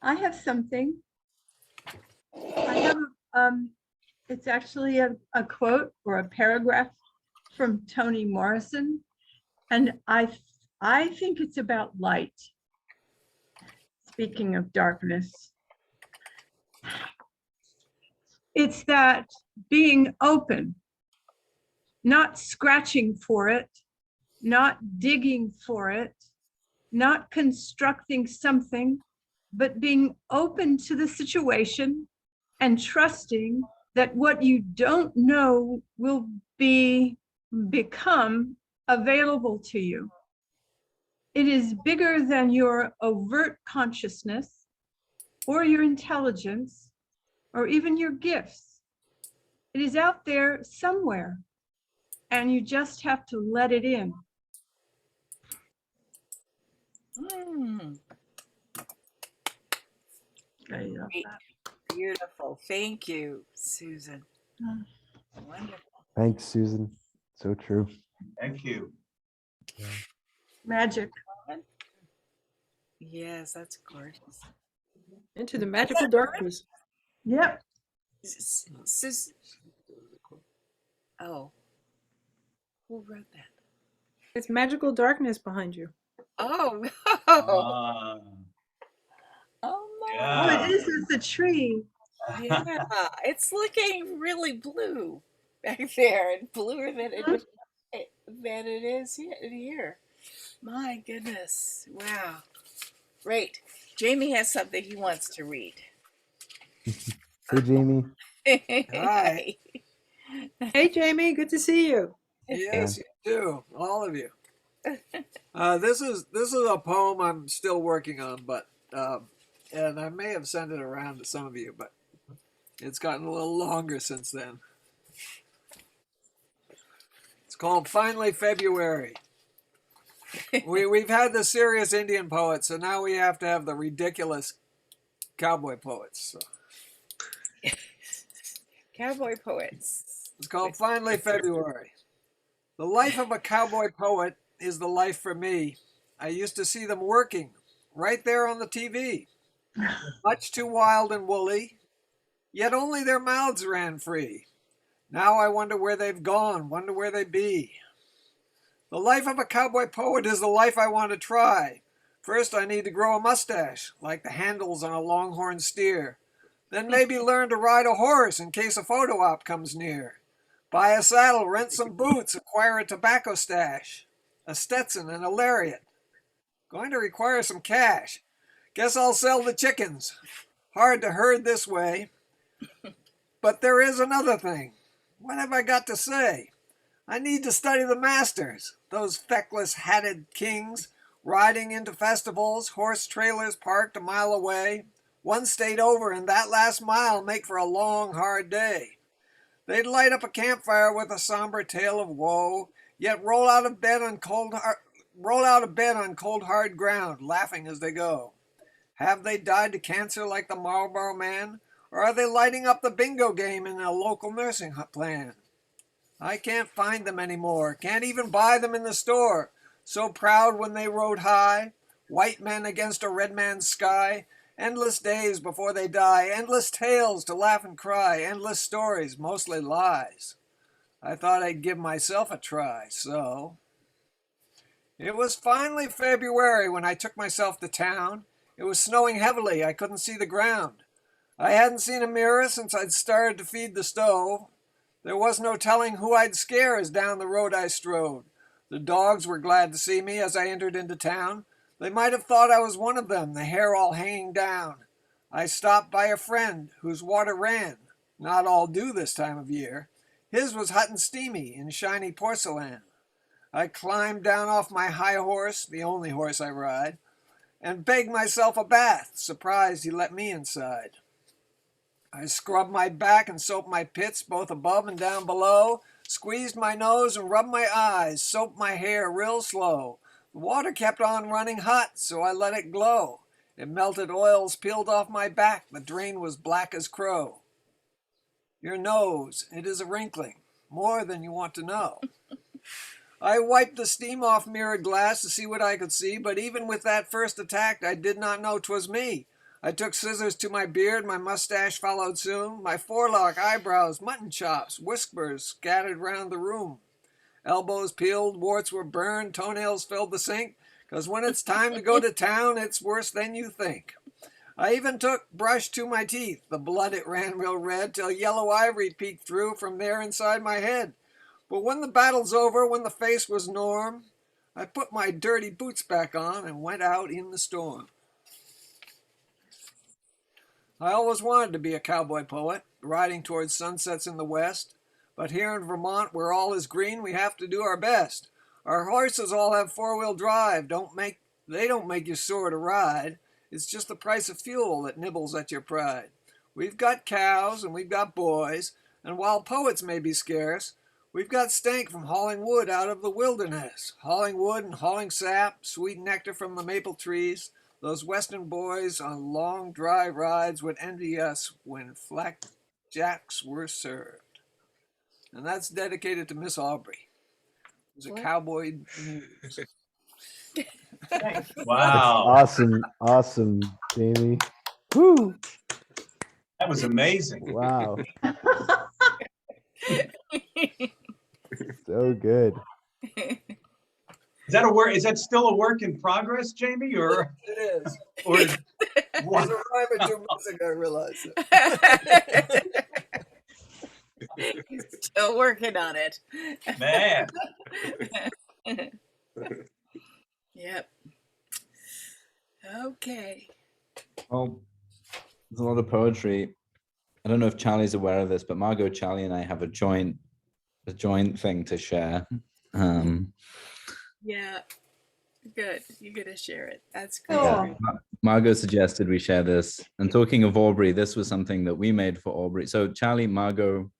S4: I have something. I have, it's actually a quote or a paragraph from Toni Morrison. And I think it's about light. Speaking of darkness, it's that being open, not scratching for it, not digging for it, not constructing something, but being open to the situation and trusting that what you don't know will become available to you. It is bigger than your overt consciousness or your intelligence or even your gifts. It is out there somewhere, and you just have to let it in.
S7: Mm,
S4: I love
S7: great.
S4: that.
S7: Beautiful. Thank you, Susan.
S4: Mm.
S7: Wonderful.
S8: Thanks, Susan. So true.
S5: Thank you.
S4: Magic.
S7: Yes, that's gorgeous.
S2: Into the magical darkness.
S4: Yep.
S7: Oh, who wrote that?
S2: It's magical darkness behind you.
S7: Oh, no.
S5: Ah,
S7: Oh, my.
S4: Oh,
S5: Yeah.
S4: it is with the tree.
S7: Yeah, it's looking really blue back there, and bluer than it is here. My goodness! Wow, great. Jamie has something he wants to read.
S8: Hey, Jamie.
S10: Hi.
S2: Hey, Jamie, good to see you.
S10: Yes, you do, all of you. This is a poem I'm still working on, but and I may have sent it around to some of you, but it's gotten a little longer since then. It's called Finally February. We've had the serious Indian poets, so now we have to have the ridiculous cowboy poets. So
S7: Cowboy poets.
S10: it's called Finally February. The life of a cowboy poet is the life for me. I used to see them working right there on the TV. Much too wild and woolly, yet only their mouths ran free. Now I wonder where they've gone, wonder where they be. The life of a cowboy poet is the life I want to try. First, I need to grow a mustache, like the handles on a longhorn steer. Then maybe learn to ride a horse in case a photo op comes near. Buy a saddle, rent some boots, acquire a tobacco stash, a Stetson and a lariat. Going to require some cash. Guess I'll sell the chickens. Hard to herd this way. But there is another thing. What have I got to say? I need to study the masters, those feckless hatted kings, riding into festivals, horse trailers parked a mile away. One stayed over, and that last mile make for a long, hard day. They'd light up a campfire with a somber tale of woe, yet roll out of bed on cold, hard ground, laughing as they go. Have they died to cancer like the Marlboro Man, or are they lighting up the bingo game in a local nursing plan? I can't find them anymore, can't even buy them in the store. So proud when they rode high, white men against a red man's sky, endless days before they die, endless tales to laugh and cry, endless stories, mostly lies. I thought I'd give myself a try, so. It was finally February when I took myself to town. It was snowing heavily, I couldn't see the ground. I hadn't seen a mirror since I'd started to feed the stove. There was no telling who I'd scare as down the road I strode. The dogs were glad to see me as I entered into town. They might have thought I was one of them, the hair all hanging down. I stopped by a friend whose water ran, not all due this time of year. His was hot and steamy in shiny porcelain. I climbed down off my high horse, the only horse I ride, and begged myself a bath, surprised he let me inside. I scrubbed my back and soaped my pits, both above and down below, squeezed my nose and rubbed my eyes, soaped my hair real slow. The water kept on running hot, so I let it glow. It melted oils peeled off my back, the drain was black as crow. Your nose, it is a wrinkling, more than you want to know. I wiped the steam off mirrored glass to see what I could see, but even with that first attack, I did not know 'twas me. I took scissors to my beard, my mustache followed soon, my forelock, eyebrows, mutton chops, whiskers scattered round the room. Elbows peeled, warts were burned, toenails filled the sink, 'cause when it's time to go to town, it's worse than you think. I even took brush to my teeth, the blood it ran real red, till yellow ivory peeked through from there inside my head. But when the battle's over, when the face was norm, I put my dirty boots back on and went out in the storm. I always wanted to be a cowboy poet, riding towards sunsets in the west. But here in Vermont, where all is green, we have to do our best. Our horses all have four-wheel drive. They don't make you sore to ride. It's just the price of fuel that nibbles at your pride. We've got cows and we've got boys, and while poets may be scarce, we've got stank from hauling wood out of the wilderness. Hauling wood and hauling sap, sweet nectar from the maple trees. Those western boys on long dry rides would envy us when flapjacks were served. And that's dedicated to Miss Aubrey. It was a cowboy news.
S5: Wow,
S8: Awesome, Jamie. Woo!
S5: that was amazing.
S8: Wow. So good.
S5: Is that a work? Is that still a work in progress, Jamie, or
S10: It is.
S5: or
S10: It was
S5: what?
S10: a rhyme or 2 months ago, I realized it.
S7: He's still working on it.
S5: Man?
S7: Yep. Okay.
S3: Well, there's a lot of poetry. I don't know if Charlie's aware of this, but Margot, Charlie, and I have a joint thing to share.
S7: Yeah. Good. You're gonna share it. That's great.
S4: Oh.
S3: Margot suggested we share this. And talking of Aubrey, this was something that we made for Aubrey. So Charlie, Margot,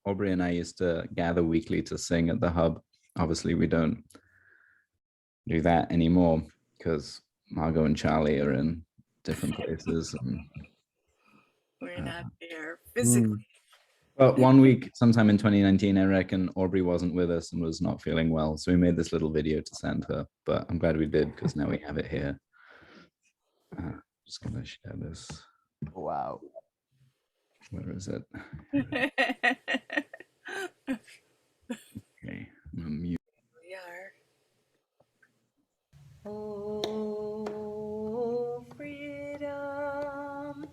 S3: Aubrey and I used to gather weekly to sing at the Hub. Obviously, we don't do that anymore because Margot and Charlie are in different places. And,
S7: We're not there
S8: Mm.
S7: physically.
S3: but one week, sometime in 2019, I reckon Aubrey wasn't with us and was not feeling well. So we made this little video to send her, but I'm glad we did because now we have it here. Just gonna share this.
S8: Wow.
S3: Where is it? Okay, I'm gonna mute.
S7: We are.
S11: Oh, freedom.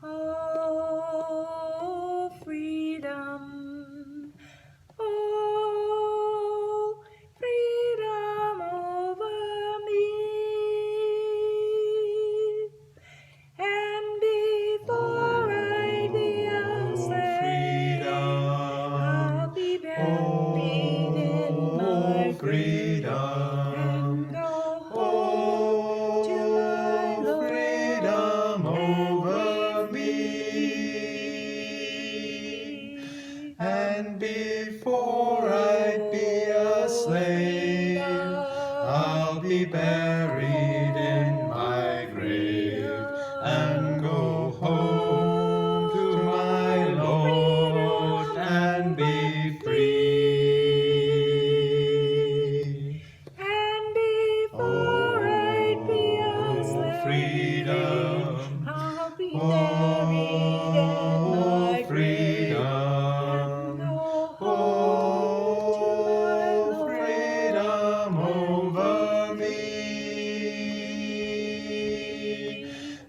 S11: Oh, freedom. Oh, freedom over me. And before I be a slave, I'll be buried in my grave and go home to my Lord and be free.
S12: And before I be a slave, I'll be buried in my grave and go home to my Lord and be free.
S11: And before I'd be a slave,
S12: freedom,
S11: I'll be buried in my grave and go home to my Lord
S12: freedom over me.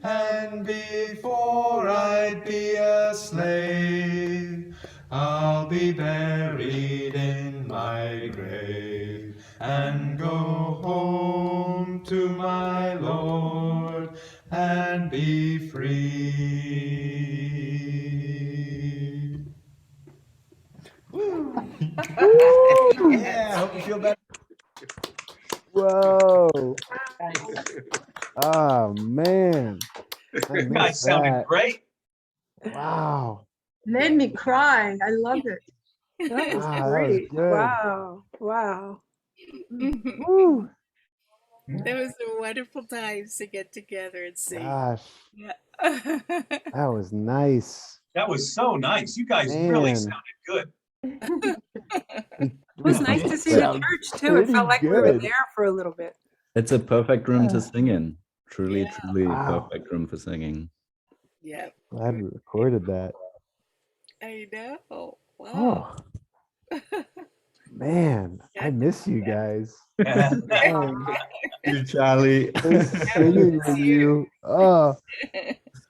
S12: And before I'd be a slave, I'll be buried in my grave and go home to my Lord and be free. Yeah, I hope you feel better.
S8: Whoa.
S6: Nice.
S8: Oh man. I
S5: You guys
S8: missed
S5: sounded
S8: that.
S5: great.
S8: Wow.
S4: Made me cry. I love it.
S2: That was
S8: Wow, that was
S2: great.
S8: good.
S2: Wow. Wow.
S8: Woo.
S7: There was a wonderful times to get together and sing.
S8: Gosh,
S7: Yeah.
S8: that was nice.
S5: That was so nice. You guys really
S8: Man.
S5: sounded good.
S2: It was nice to see the
S8: Sound
S2: church too. It felt like we were
S8: good.
S2: there for a little bit.
S3: It's a perfect room to sing in. Truly,
S7: Yeah.
S3: truly
S8: Wow.
S3: perfect room for singing.
S7: Yeah.
S8: Glad we recorded that.
S7: I know. Wow.
S8: Oh man, I miss you guys.
S5: Yeah.
S3: You, Charlie.
S8: Just singing with
S7: you.
S8: you. Oh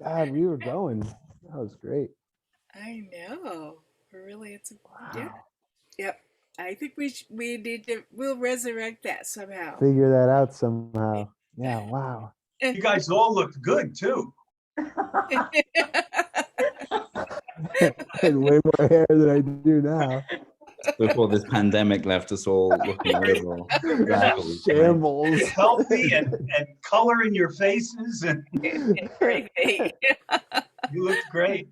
S8: God, we were going. That was great.
S7: I know. Really, it's a
S8: Wow.
S7: yeah. Yep. I think we need to. We'll resurrect that somehow.
S8: Figure that out somehow. Yeah. Wow.
S5: You guys all looked good too.
S8: And way more hair than I do now.
S3: Before this pandemic left us all looking a little raggedy.
S8: Shambles.
S5: Healthy and color in your faces, and
S7: Everything.
S5: you looked great.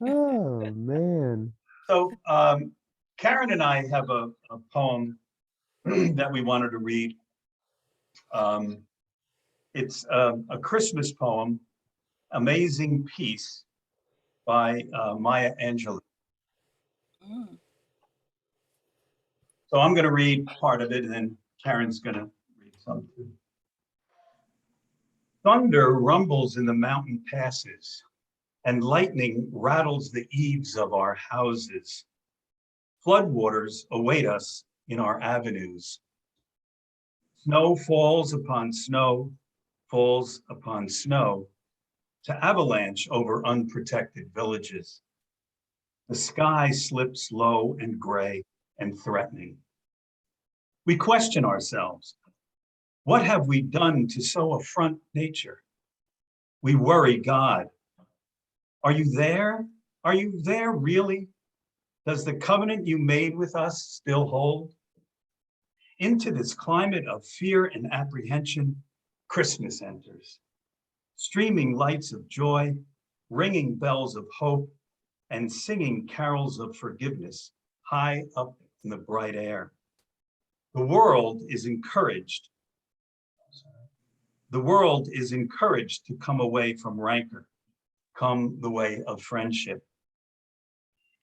S8: Oh man.
S5: So Karen and I have a poem that we wanted to read. It's a Christmas poem, Amazing Peace, by Maya Angelou.
S7: Mm.
S5: So I'm going to read part of it, and then Karen's going to read something. Thunder rumbles in the mountain passes, and lightning rattles the eaves of our houses. Floodwaters await us in our avenues. Snow falls upon snow, falls upon snow, to avalanche over unprotected villages. The sky slips low and gray and threatening. We question ourselves. What have we done to so affront nature? We worry God. Are you there? Are you there really? Does the covenant you made with us still hold? Into this climate of fear and apprehension, Christmas enters. Streaming lights of joy, ringing bells of hope, and singing carols of forgiveness high up in the bright air. The world is encouraged. The world is encouraged to come away from rancor, come the way of friendship.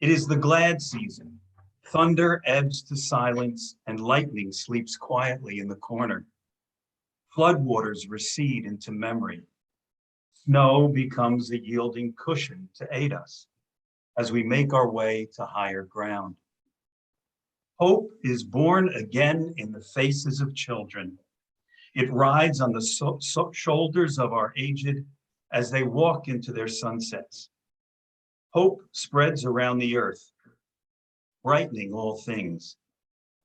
S5: It is the glad season. Thunder ebbs to silence and lightning sleeps quietly in the corner. Floodwaters recede into memory. Snow becomes a yielding cushion to aid us as we make our way to higher ground. Hope is born again in the faces of children. It rides on the shoulders of our aged as they walk into their sunsets. Hope spreads around the earth, brightening all things,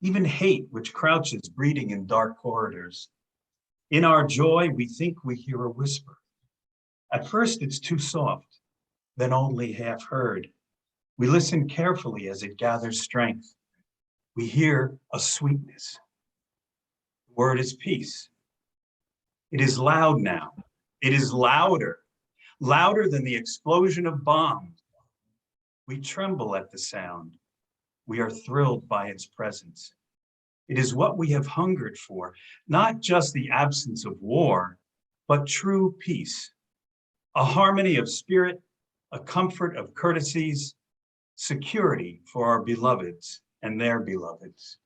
S5: even hate which crouches breeding in dark corridors. In our joy, we think we hear a whisper. At first, it's too soft, then only half heard. We listen carefully as it gathers strength. We hear a sweetness. The word is peace. It is loud now. It is louder than the explosion of bombs. We tremble at the sound. We are thrilled by its presence. It is what we have hungered for, not just the absence of war, but true peace, a harmony of spirit, a comfort of courtesies, security for our beloveds and their beloveds.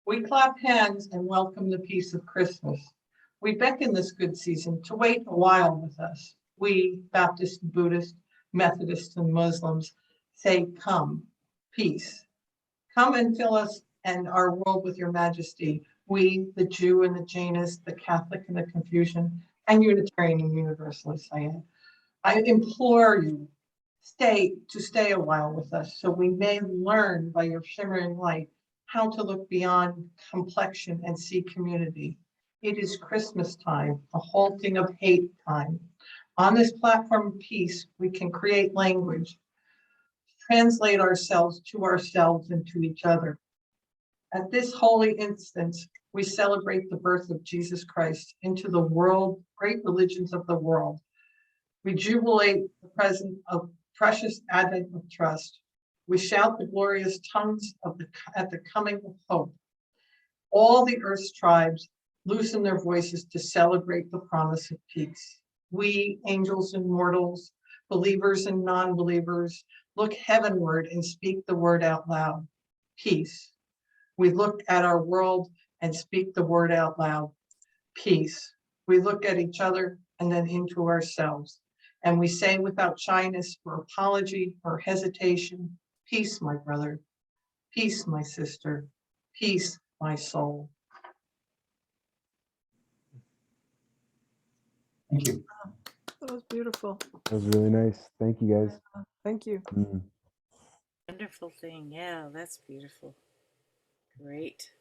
S6: We clap hands and welcome the peace of Christmas. We beckon this good season to wait a while with us. We, Baptist, Buddhist, Methodists, and Muslims, say, come, peace. Come and fill us and our world with your majesty. We, the Jew and the Jainist, the Catholic and the Confucian, and Unitarian and Universalist, I implore you, stay a while with us so we may learn by your shimmering light how to look beyond complexion and see community. It is Christmas time, a halting of hate time. On this platform of peace, we can create language, translate ourselves and to each other. At this holy instance, we celebrate the birth of Jesus Christ into the world, great religions of the world. We jubilate the present of precious advent of trust. We shout the glorious tongues at the coming of hope. All the earth's tribes loosen their voices to celebrate the promise of peace. We, angels and mortals, believers and non-believers, look heavenward and speak the word out loud, peace. We look at our world and speak the word out loud, peace. We look at each other and then into ourselves. And we say without shyness or apology or hesitation, peace, my brother, peace, my sister, peace, my soul.
S5: Thank you.
S2: That was beautiful.
S8: That was really nice. Thank you guys.
S2: Thank you.
S7: Wonderful thing. Yeah, that's beautiful. Great.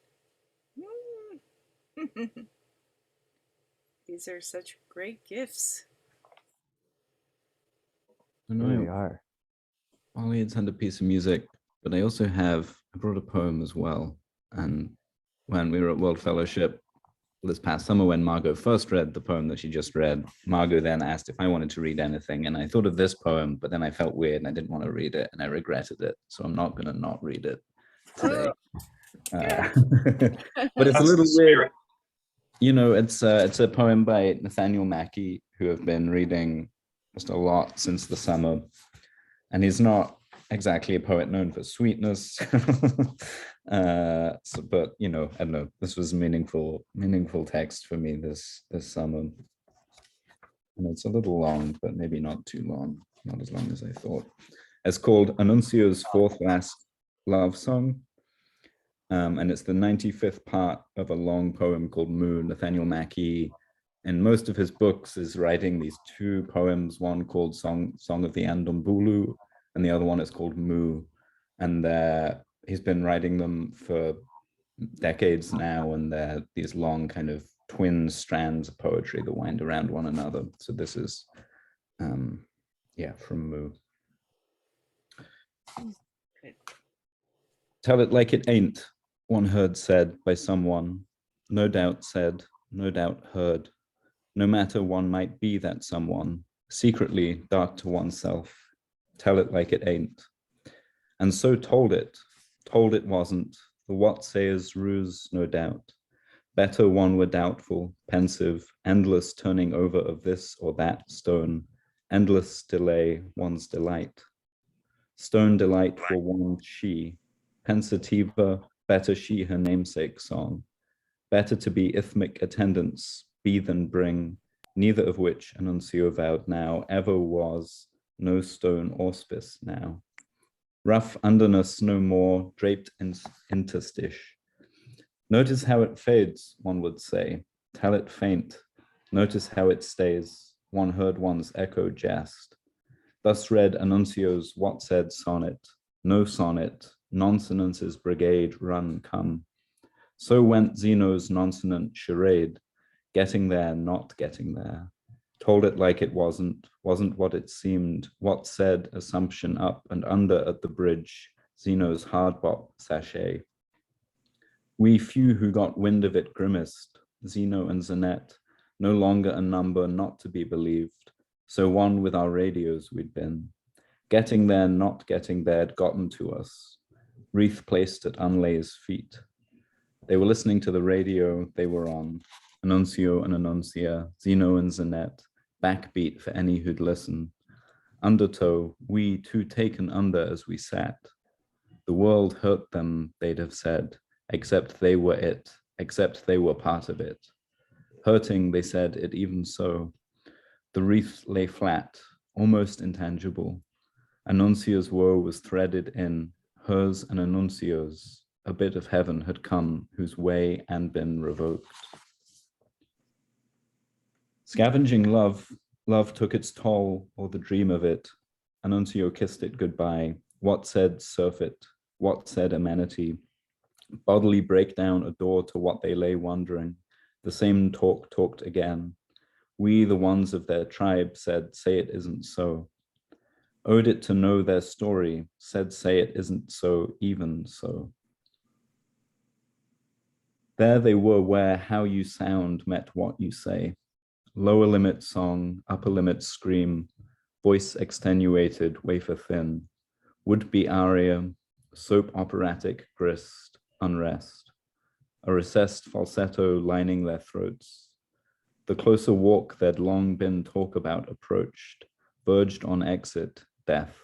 S7: These are such great gifts.
S3: I
S8: There
S3: know
S8: they are.
S3: Molly had sent a piece of music, but I brought a poem as well. And when we were at World Fellowship this past summer, when Margot first read the poem that she just read, Margot then asked if I wanted to read anything. And I thought of this poem, but then I felt weird and I didn't want to read it and I regretted it. So I'm not going to not read it today. But it's a little weird. You know, it's a poem by Nathaniel Mackey, who I've been reading just a lot since the summer. And he's not exactly a poet known for sweetness. But, you know, I don't know, this was meaningful text for me this summer. And it's a little long, but maybe not too long, not as long as I thought. It's called Annuncio's Fourth Last Love Song. And it's the 95th part of a long poem called Moo. Nathaniel Mackey, in most of his books, is writing these two poems, one called Song of the Andombulu, and the other one is called Moo. And he's been writing them for decades now, and they're these long kind of twin strands of poetry that wind around one another. So this is, from Moo. Tell it like it ain't, one heard said by someone, no doubt said, no doubt heard. No matter one might be that someone, secretly dark to oneself, tell it like it ain't. And so told it wasn't, the what sayers ruse, no doubt. Better one were doubtful, pensive, endless turning over of this or that stone, endless delay one's delight. Stone delight for one she, pensativa, better she her namesake song. Better to be ithmic attendants, be than bring, neither of which Annuncio vowed now ever was, no stone auspice now. Rough underness no more, draped in interstish. Notice how it fades, one would say. Tell it faint. Notice how it stays. One heard one's echo jest. Thus read Annuncio's what said sonnet. No sonnet, nonsonance's brigade run come. So went Zeno's nonsonant charade, getting there, not getting there. Told it like it wasn't what it seemed, what said assumption up and under at the bridge, Zeno's hardbop sachet. We few who got wind of it grimaced, Zeno and Zanette, no longer a number not to be believed, so one with our radios we'd been. Getting there, not getting there had gotten to us, wreath placed at Unlay's feet. They were listening to the radio they were on, Annuncio and Annuncia, Zeno and Zanette, backbeat for any who'd listen. Undertow, we too taken under as we sat. The world hurt them, they'd have said, except they were it, except they were part of it. Hurting, they said, it even so. The wreath lay flat, almost intangible. Annuncio's woe was threaded in, hers and Annuncio's. A bit of heaven had come, whose way and been revoked. Scavenging love, love took its toll, or the dream of it. Annuncio kissed it goodbye. What said surfeit? What said amenity? Bodily breakdown a door to what they lay wondering. The same talk talked again. We, the ones of their tribe, said, say it isn't so. Owed it to know their story, said, say it isn't so, even so. There they were where how you sound met what you say. Lower limit song, upper limit scream, voice extenuated, wafer thin. Would-be aria, soap operatic grist, unrest. A recessed falsetto lining their throats. The closer walk they'd long been talk about approached, verged on exit, death.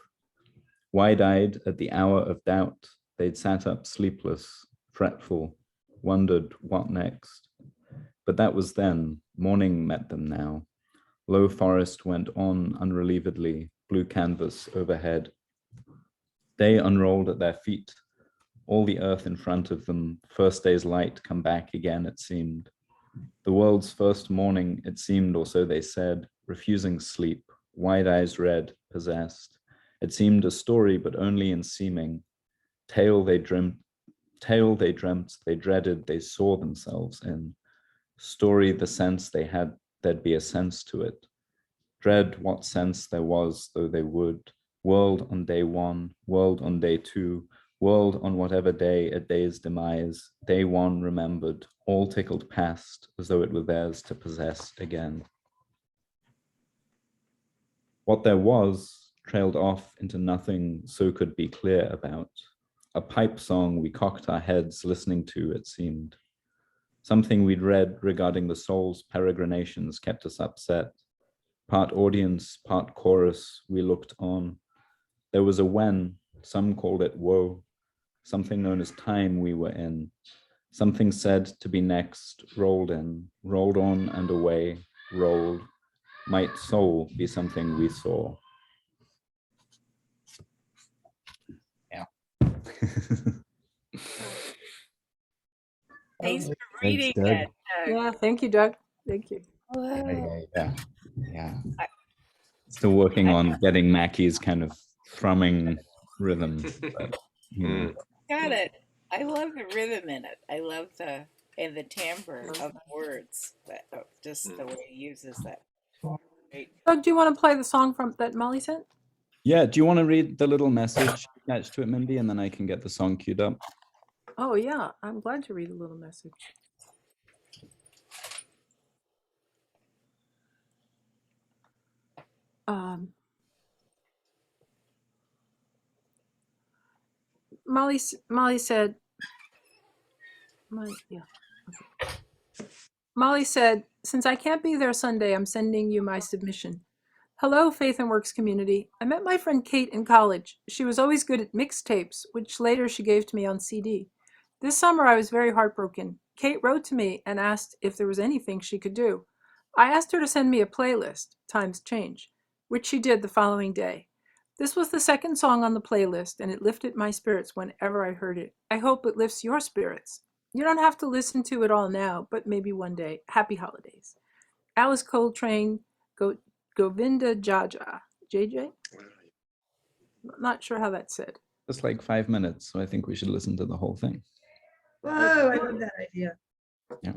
S3: Wide-eyed at the hour of doubt, they'd sat up sleepless, fretful, wondered what next. But that was then, morning met them now. Low forest went on unrelievedly, blue canvas overhead. Day unrolled at their feet, all the earth in front of them, first day's light come back again, it seemed. The world's first morning, it seemed, or so they said, refusing sleep, wide eyes red, possessed. It seemed a story, but only in seeming. Tale they dreamt, they dreaded, they saw themselves in. Story, the sense they had, there'd be a sense to it. Dread what sense there was, though they would. World on day one, world on day two, world on whatever day a day's demise, day one remembered, all tickled past, as though it were theirs to possess again. What there was trailed off into nothing so could be clear about. A pipe song we cocked our heads listening to, it seemed. Something we'd read regarding the soul's peregrinations kept us upset. Part audience, part chorus, we looked on. There was a when, some called it woe, something known as time we were in. Something said to be next, rolled in, rolled on and away, rolled. Might soul be something we saw? Yeah.
S7: Thanks for
S8: Thanks,
S7: reading
S8: Doug.
S7: that.
S2: Yeah, thank you, Doug. Thank you.
S3: Yeah. Still working on getting Mackie's kind of thrumming rhythm. But, you know.
S7: Got it. I love the rhythm in it. I love the timbre of the words. But just the way he uses that. Great.
S2: Doug, do you want to play the song from that Molly sent?
S3: Yeah, do you want to read the little message attached to it, Mindy, and then I can get the song queued up?
S2: Oh yeah, I'm glad to read a little message. Molly said, Yeah. Okay. Molly said, since I can't be there Sunday, I'm sending you my submission. Hello, Faith+Works community. I met my friend Kate in college. She was always good at mixtapes, which later she gave to me on CD. This summer, I was very heartbroken. Kate wrote to me and asked if there was anything she could do. I asked her to send me a playlist, Times Change, which she did the following day. This was the second song on the playlist, and it lifted my spirits whenever I heard it. I hope it lifts your spirits. You don't have to listen to it all now, but maybe one day. Happy holidays. Alice Coltrane, Govinda Jaja. JJ? Not sure how that's said.
S3: It's like 5 minutes, so I think we should listen to the whole thing.
S4: Whoa, I love that idea.
S3: Yeah.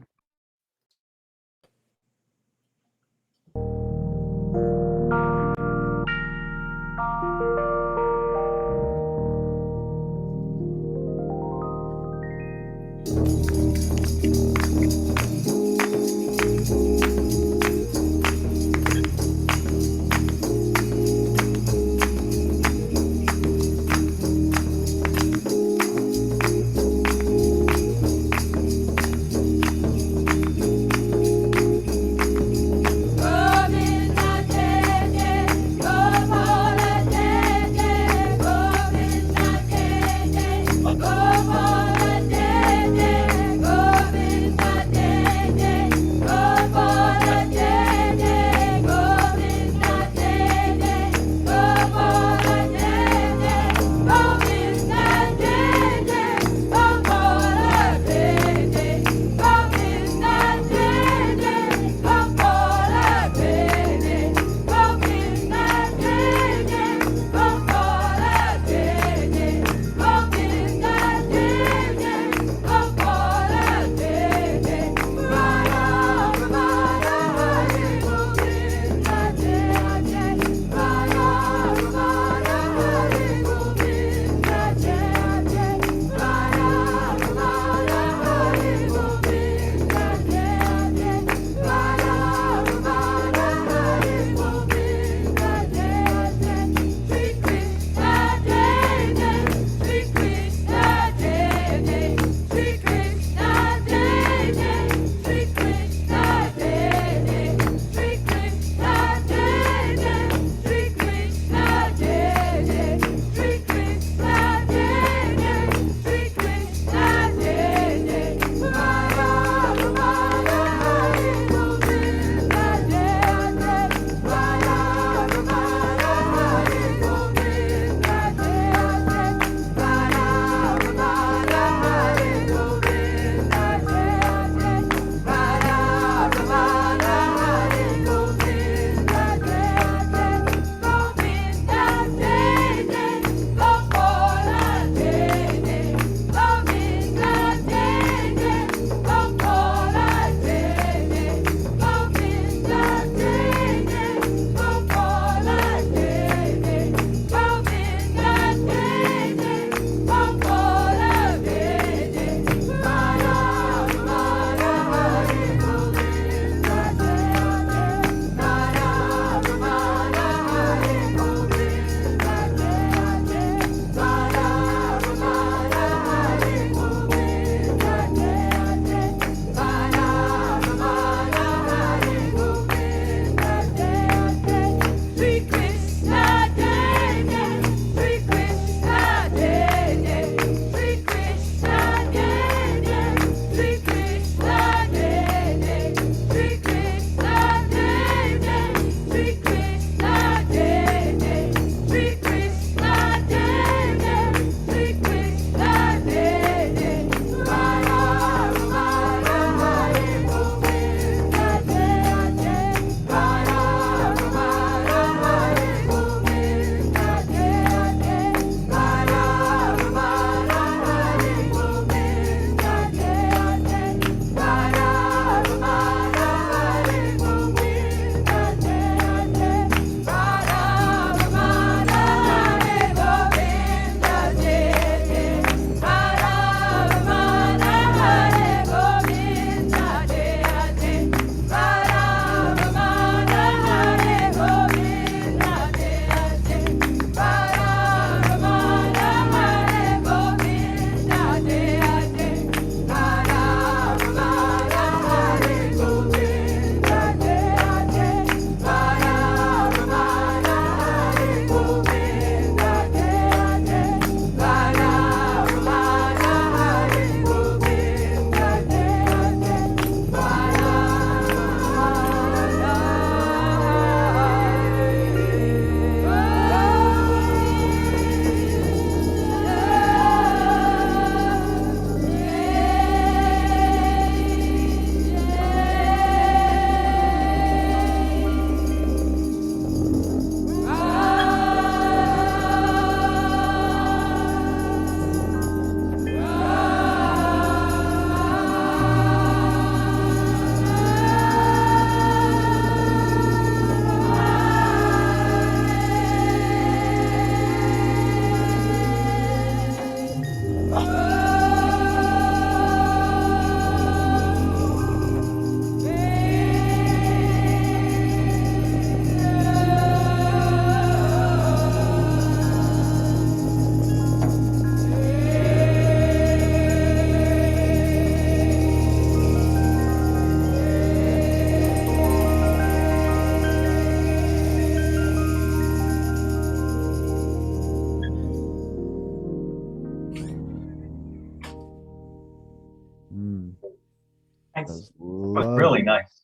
S5: Nice.
S8: was
S5: Was really
S8: lovely.
S5: nice.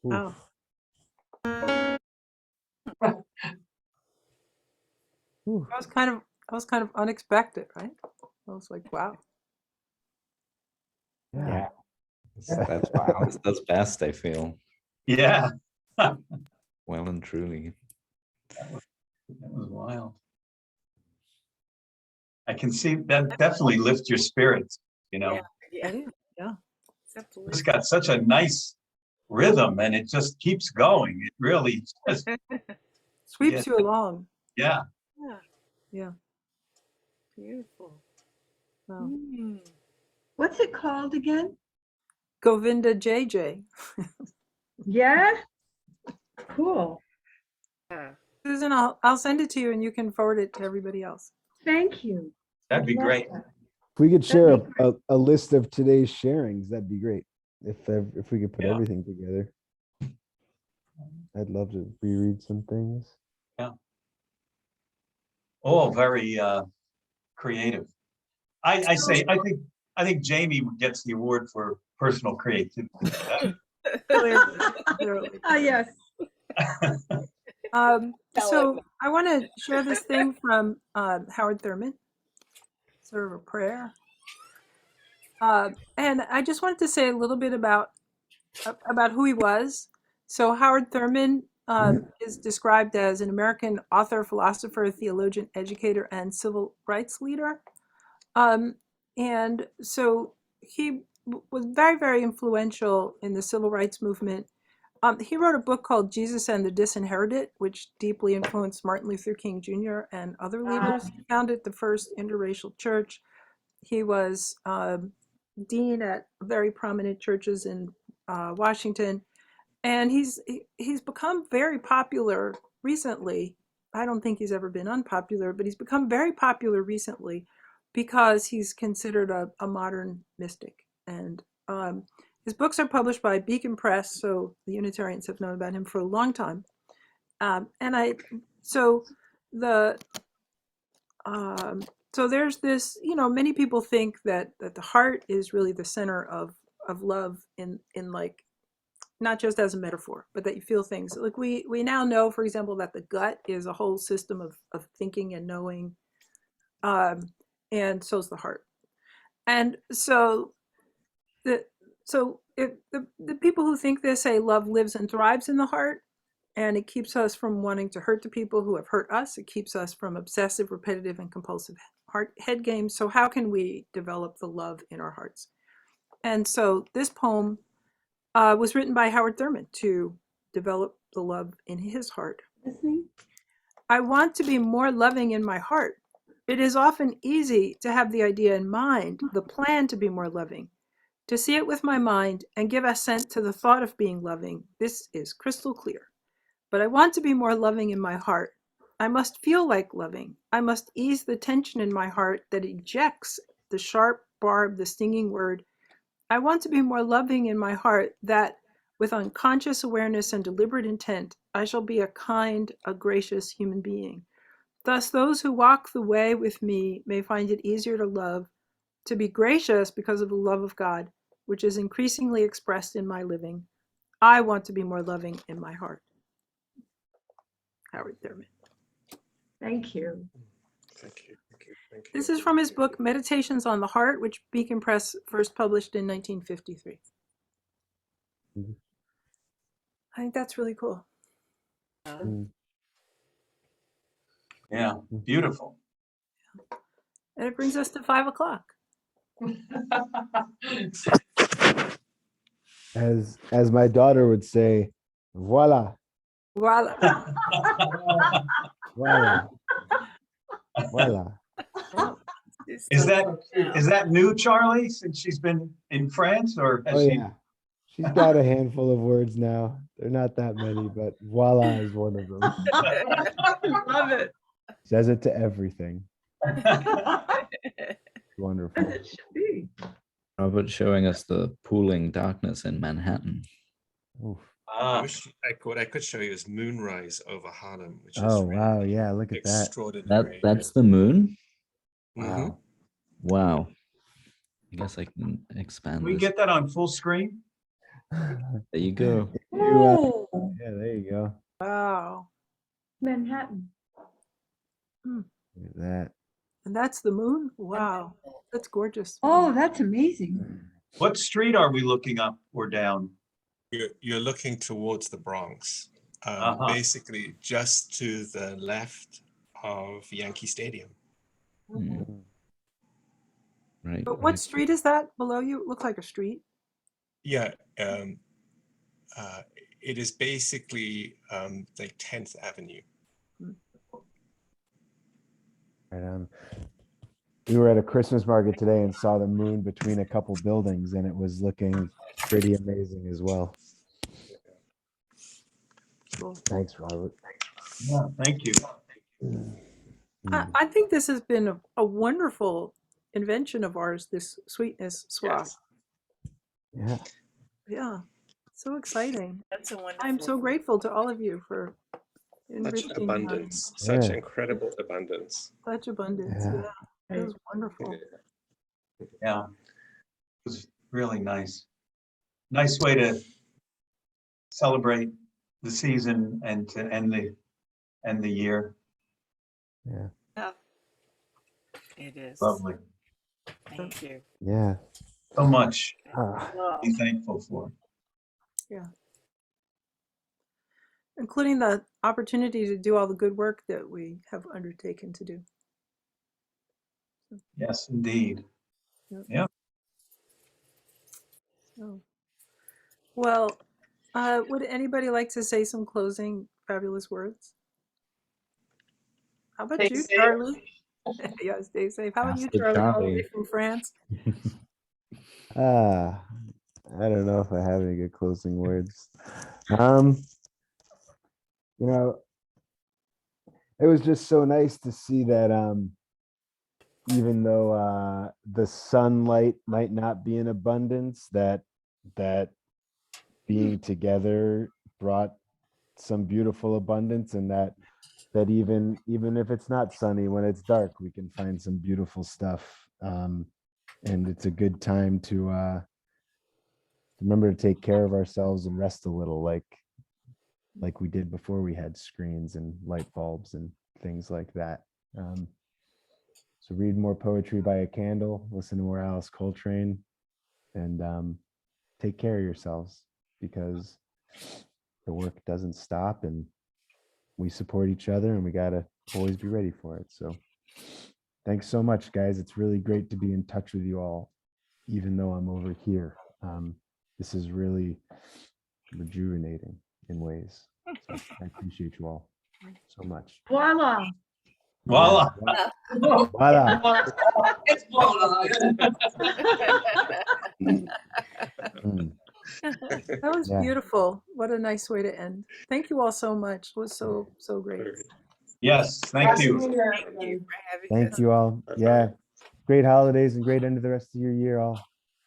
S2: Wow.
S8: Oof.
S2: That was kind of unexpected, right? I was like, wow.
S8: Yeah.
S3: That's wow. It's that's best, I feel.
S5: Yeah. That
S3: Well and truly.
S5: was wild. I can see that definitely lifts your spirits, you know.
S7: Yeah.
S2: Yeah.
S7: Absolutely.
S5: It's got such a nice rhythm and it just keeps going. It really just,
S2: Sweeps
S5: Yeah.
S2: you along.
S5: yeah.
S7: Yeah.
S2: Yeah.
S7: Beautiful.
S2: Wow.
S4: What's it called again?
S2: Govinda JJ.
S4: Yeah? Cool.
S7: Yeah.
S2: Susan, I'll send it to you and you can forward it to everybody else.
S4: Thank you.
S5: That'd be
S4: Love
S5: great.
S4: that.
S8: If we could share
S4: That'd be
S8: a list of today's sharings, that'd be great. If we could put
S5: Yeah.
S8: everything together, I'd love to reread some things.
S5: All very creative. I think Jamie gets the award for personal creativity.
S2: Clearly.
S4: Ah, yes.
S2: So I want to share this thing from Howard Thurman, sort of a prayer. And I just wanted to say a little bit about who he was. So Howard Thurman is described as an American author, philosopher, theologian, educator, and civil rights leader. And so he was very, very influential in the civil rights movement. He wrote a book called Jesus and the Disinherited, which deeply influenced Martin Luther King Jr. and other leaders. He founded the first interracial church. He was dean at very prominent churches in Washington, and he's become very popular recently. I don't think he's ever been unpopular, but he's become very popular recently because he's considered a modern mystic. And his books are published by Beacon Press, so the Unitarians have known about him for a long time. So there's this, many people think that the heart is really the center of love in like, not just as a metaphor, but that you feel things. Like we now know, for example, that the gut is a whole system of thinking and knowing, and so is the heart. And so if the people who think this say love lives and thrives in the heart, and it keeps us from wanting to hurt the people who have hurt us. It keeps us from obsessive, repetitive, and compulsive head games. So how can we develop the love in our hearts? And so this poem was written by Howard Thurman to develop the love in his heart. I want to be more loving in my heart. It is often easy to have the idea in mind, the plan to be more loving. To see it with my mind and give assent to the thought of being loving, this is crystal clear. But I want to be more loving in my heart. I must feel like loving. I must ease the tension in my heart that ejects the sharp barb, the stinging word. I want to be more loving in my heart that, with unconscious awareness and deliberate intent, I shall be a kind, a gracious human being. Thus, those who walk the way with me may find it easier to love, to be gracious because of the love of God, which is increasingly expressed in my living. I want to be more loving in my heart. Howard Thurman.
S4: Thank you.
S9: Thank you.
S2: This is from his book, Meditations on the Heart, which Beacon Press first published in 1953. I think that's really cool.
S5: Yeah, beautiful.
S2: And it brings us to 5 o'clock.
S8: As my daughter would say, voila,
S2: Voila.
S8: voila, voila.
S5: Is that new, Charlie, since she's been in France, or has
S8: Oh
S5: she?
S8: yeah, she's got a handful of words now. They're not that many, but voila is one of them.
S4: Love it.
S8: Says it to everything. Wonderful.
S4: It should be.
S3: Robert showing us the pooling darkness in Manhattan.
S8: Oof.
S9: What I could show you is moonrise over Harlem, which
S8: Oh
S9: is really
S8: wow, yeah, look at that.
S9: extraordinary.
S3: That's the moon?
S9: Mhm.
S3: Wow. I guess I can expand
S5: Can we
S3: this.
S5: get that on full screen?
S3: There you go.
S4: Oh,
S8: Yeah, there you go.
S2: Wow.
S4: Manhattan.
S2: Hmm.
S8: Look at that.
S2: And that's the moon? Wow. That's gorgeous.
S4: Oh, that's amazing.
S5: What street are we looking up or down?
S9: You're looking towards the Bronx,
S5: Uh-huh.
S9: basically just to the left of Yankee Stadium.
S3: Mm, right.
S2: But what street is that below you? It looks like a street.
S9: Yeah, it is basically like 10th Avenue.
S8: Right on. We were at a Christmas market today and saw the moon between a couple buildings, and it was looking pretty amazing as well.
S2: Cool.
S8: Thanks, Robert.
S5: Yeah, thank you.
S2: I think this has been a wonderful invention of ours, this sweetness swap.
S8: Yeah.
S2: Yeah. So exciting.
S7: That's a wonderful.
S2: I'm so grateful to all of you for
S9: Such
S2: enriching
S9: abundance, such
S8: Yeah.
S9: incredible abundance.
S2: such abundance.
S8: Yeah.
S2: Yeah. It was wonderful.
S5: Yeah. It was really nice. Nice way to celebrate the season and to end the year.
S8: Yeah.
S7: Yeah. It is.
S5: Lovely.
S7: Thank you.
S8: Yeah.
S5: So much
S8: Ah,
S5: to be thankful for.
S2: Yeah. Including the opportunity to do all the good work that we have undertaken to do.
S5: Yes, indeed.
S2: So, well, would anybody like to say some closing fabulous words? How about
S6: Stay
S2: you,
S6: safe.
S2: Charlie? Yeah, stay safe. How about you,
S3: Master
S2: Charlie, all the way
S3: Charlie.
S2: from France?
S8: I don't know if I have any good closing words. You know, it was just so nice to see that even though the sunlight might not be in abundance, that being together brought some beautiful abundance, and that even if it's not sunny, when it's dark, we can find some beautiful stuff. And it's a good time to remember to take care of ourselves and rest a little, like we did before we had screens and light bulbs and things like that. So read more poetry by a candle, listen to more Alice Coltrane, and take care of yourselves, because the work doesn't stop, and we support each other, and we gotta always be ready for it. So thanks so much, guys. It's really great to be in touch with you all, even though I'm over here. This is really rejuvenating in ways. So I appreciate you all so much.
S4: Voila.
S5: Voila.
S8: Voila.
S6: It's voila.
S8: Mm.
S2: That was
S8: Yeah.
S2: beautiful. What a nice way to end. Thank you all so much. It was so great.
S5: Yes, thank you.
S7: Thank you for having
S8: Thank
S7: us.
S8: you all. Yeah. Great holidays and great end of the rest of your year, all.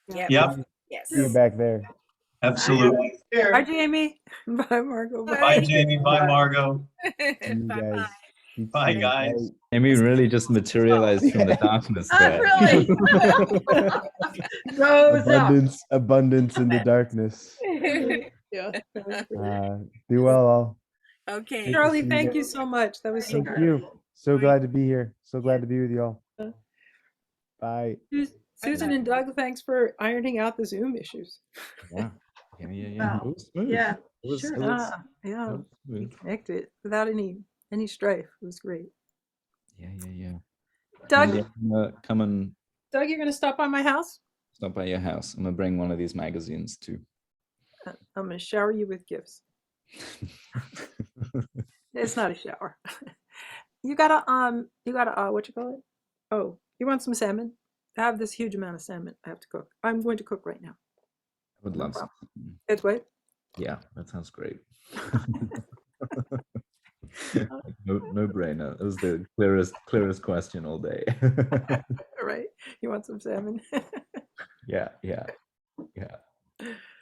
S7: Yep.
S5: Yep,
S7: Yes.
S8: See you back there.
S5: absolutely.
S2: Bye, Jamie. Bye, Margot.
S5: Bye, Jamie. Bye, Margot.
S8: See you
S7: Bye
S8: guys.
S7: bye.
S8: Speak
S5: Bye,
S8: soon.
S5: guys.
S3: Amy really just materialized from the darkness there.
S4: Really? Rose up.
S8: Abundance in the darkness.
S2: Yeah. That was great.
S8: Do well, all.
S7: Okay.
S8: Good to
S2: Charlie,
S8: see you.
S2: thank you so much. That was so
S8: Thank you. So glad to be here. So glad to be with you all. Bye.
S2: Susan and Doug, thanks for ironing out the Zoom issues.
S3: Yeah. Yeah.
S4: Wow.
S3: It was smooth.
S4: Yeah,
S3: It was,
S4: sure.
S3: it was,
S2: Yeah,
S3: it was
S2: we
S3: smooth.
S2: connected without any strife. It was great.
S3: Yeah.
S2: Doug,
S3: Maybe I'm gonna come and
S2: Doug, you're gonna stop by my house?
S3: stop by your house. I'm gonna bring one of these magazines too.
S2: I'm gonna shower you with gifts. It's not a shower. You gotta what you call it? Oh, you want some salmon? I have this huge amount of salmon I have to cook. I'm going to cook right now.
S3: I would
S2: No
S3: love some.
S2: problem. It's what?
S3: Yeah, that sounds great. No brainer. That was the clearest question all day.
S2: All right. You want some salmon?
S3: Yeah.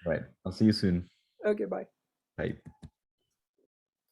S3: Right. I'll see you soon.
S2: Okay, bye.
S3: Bye.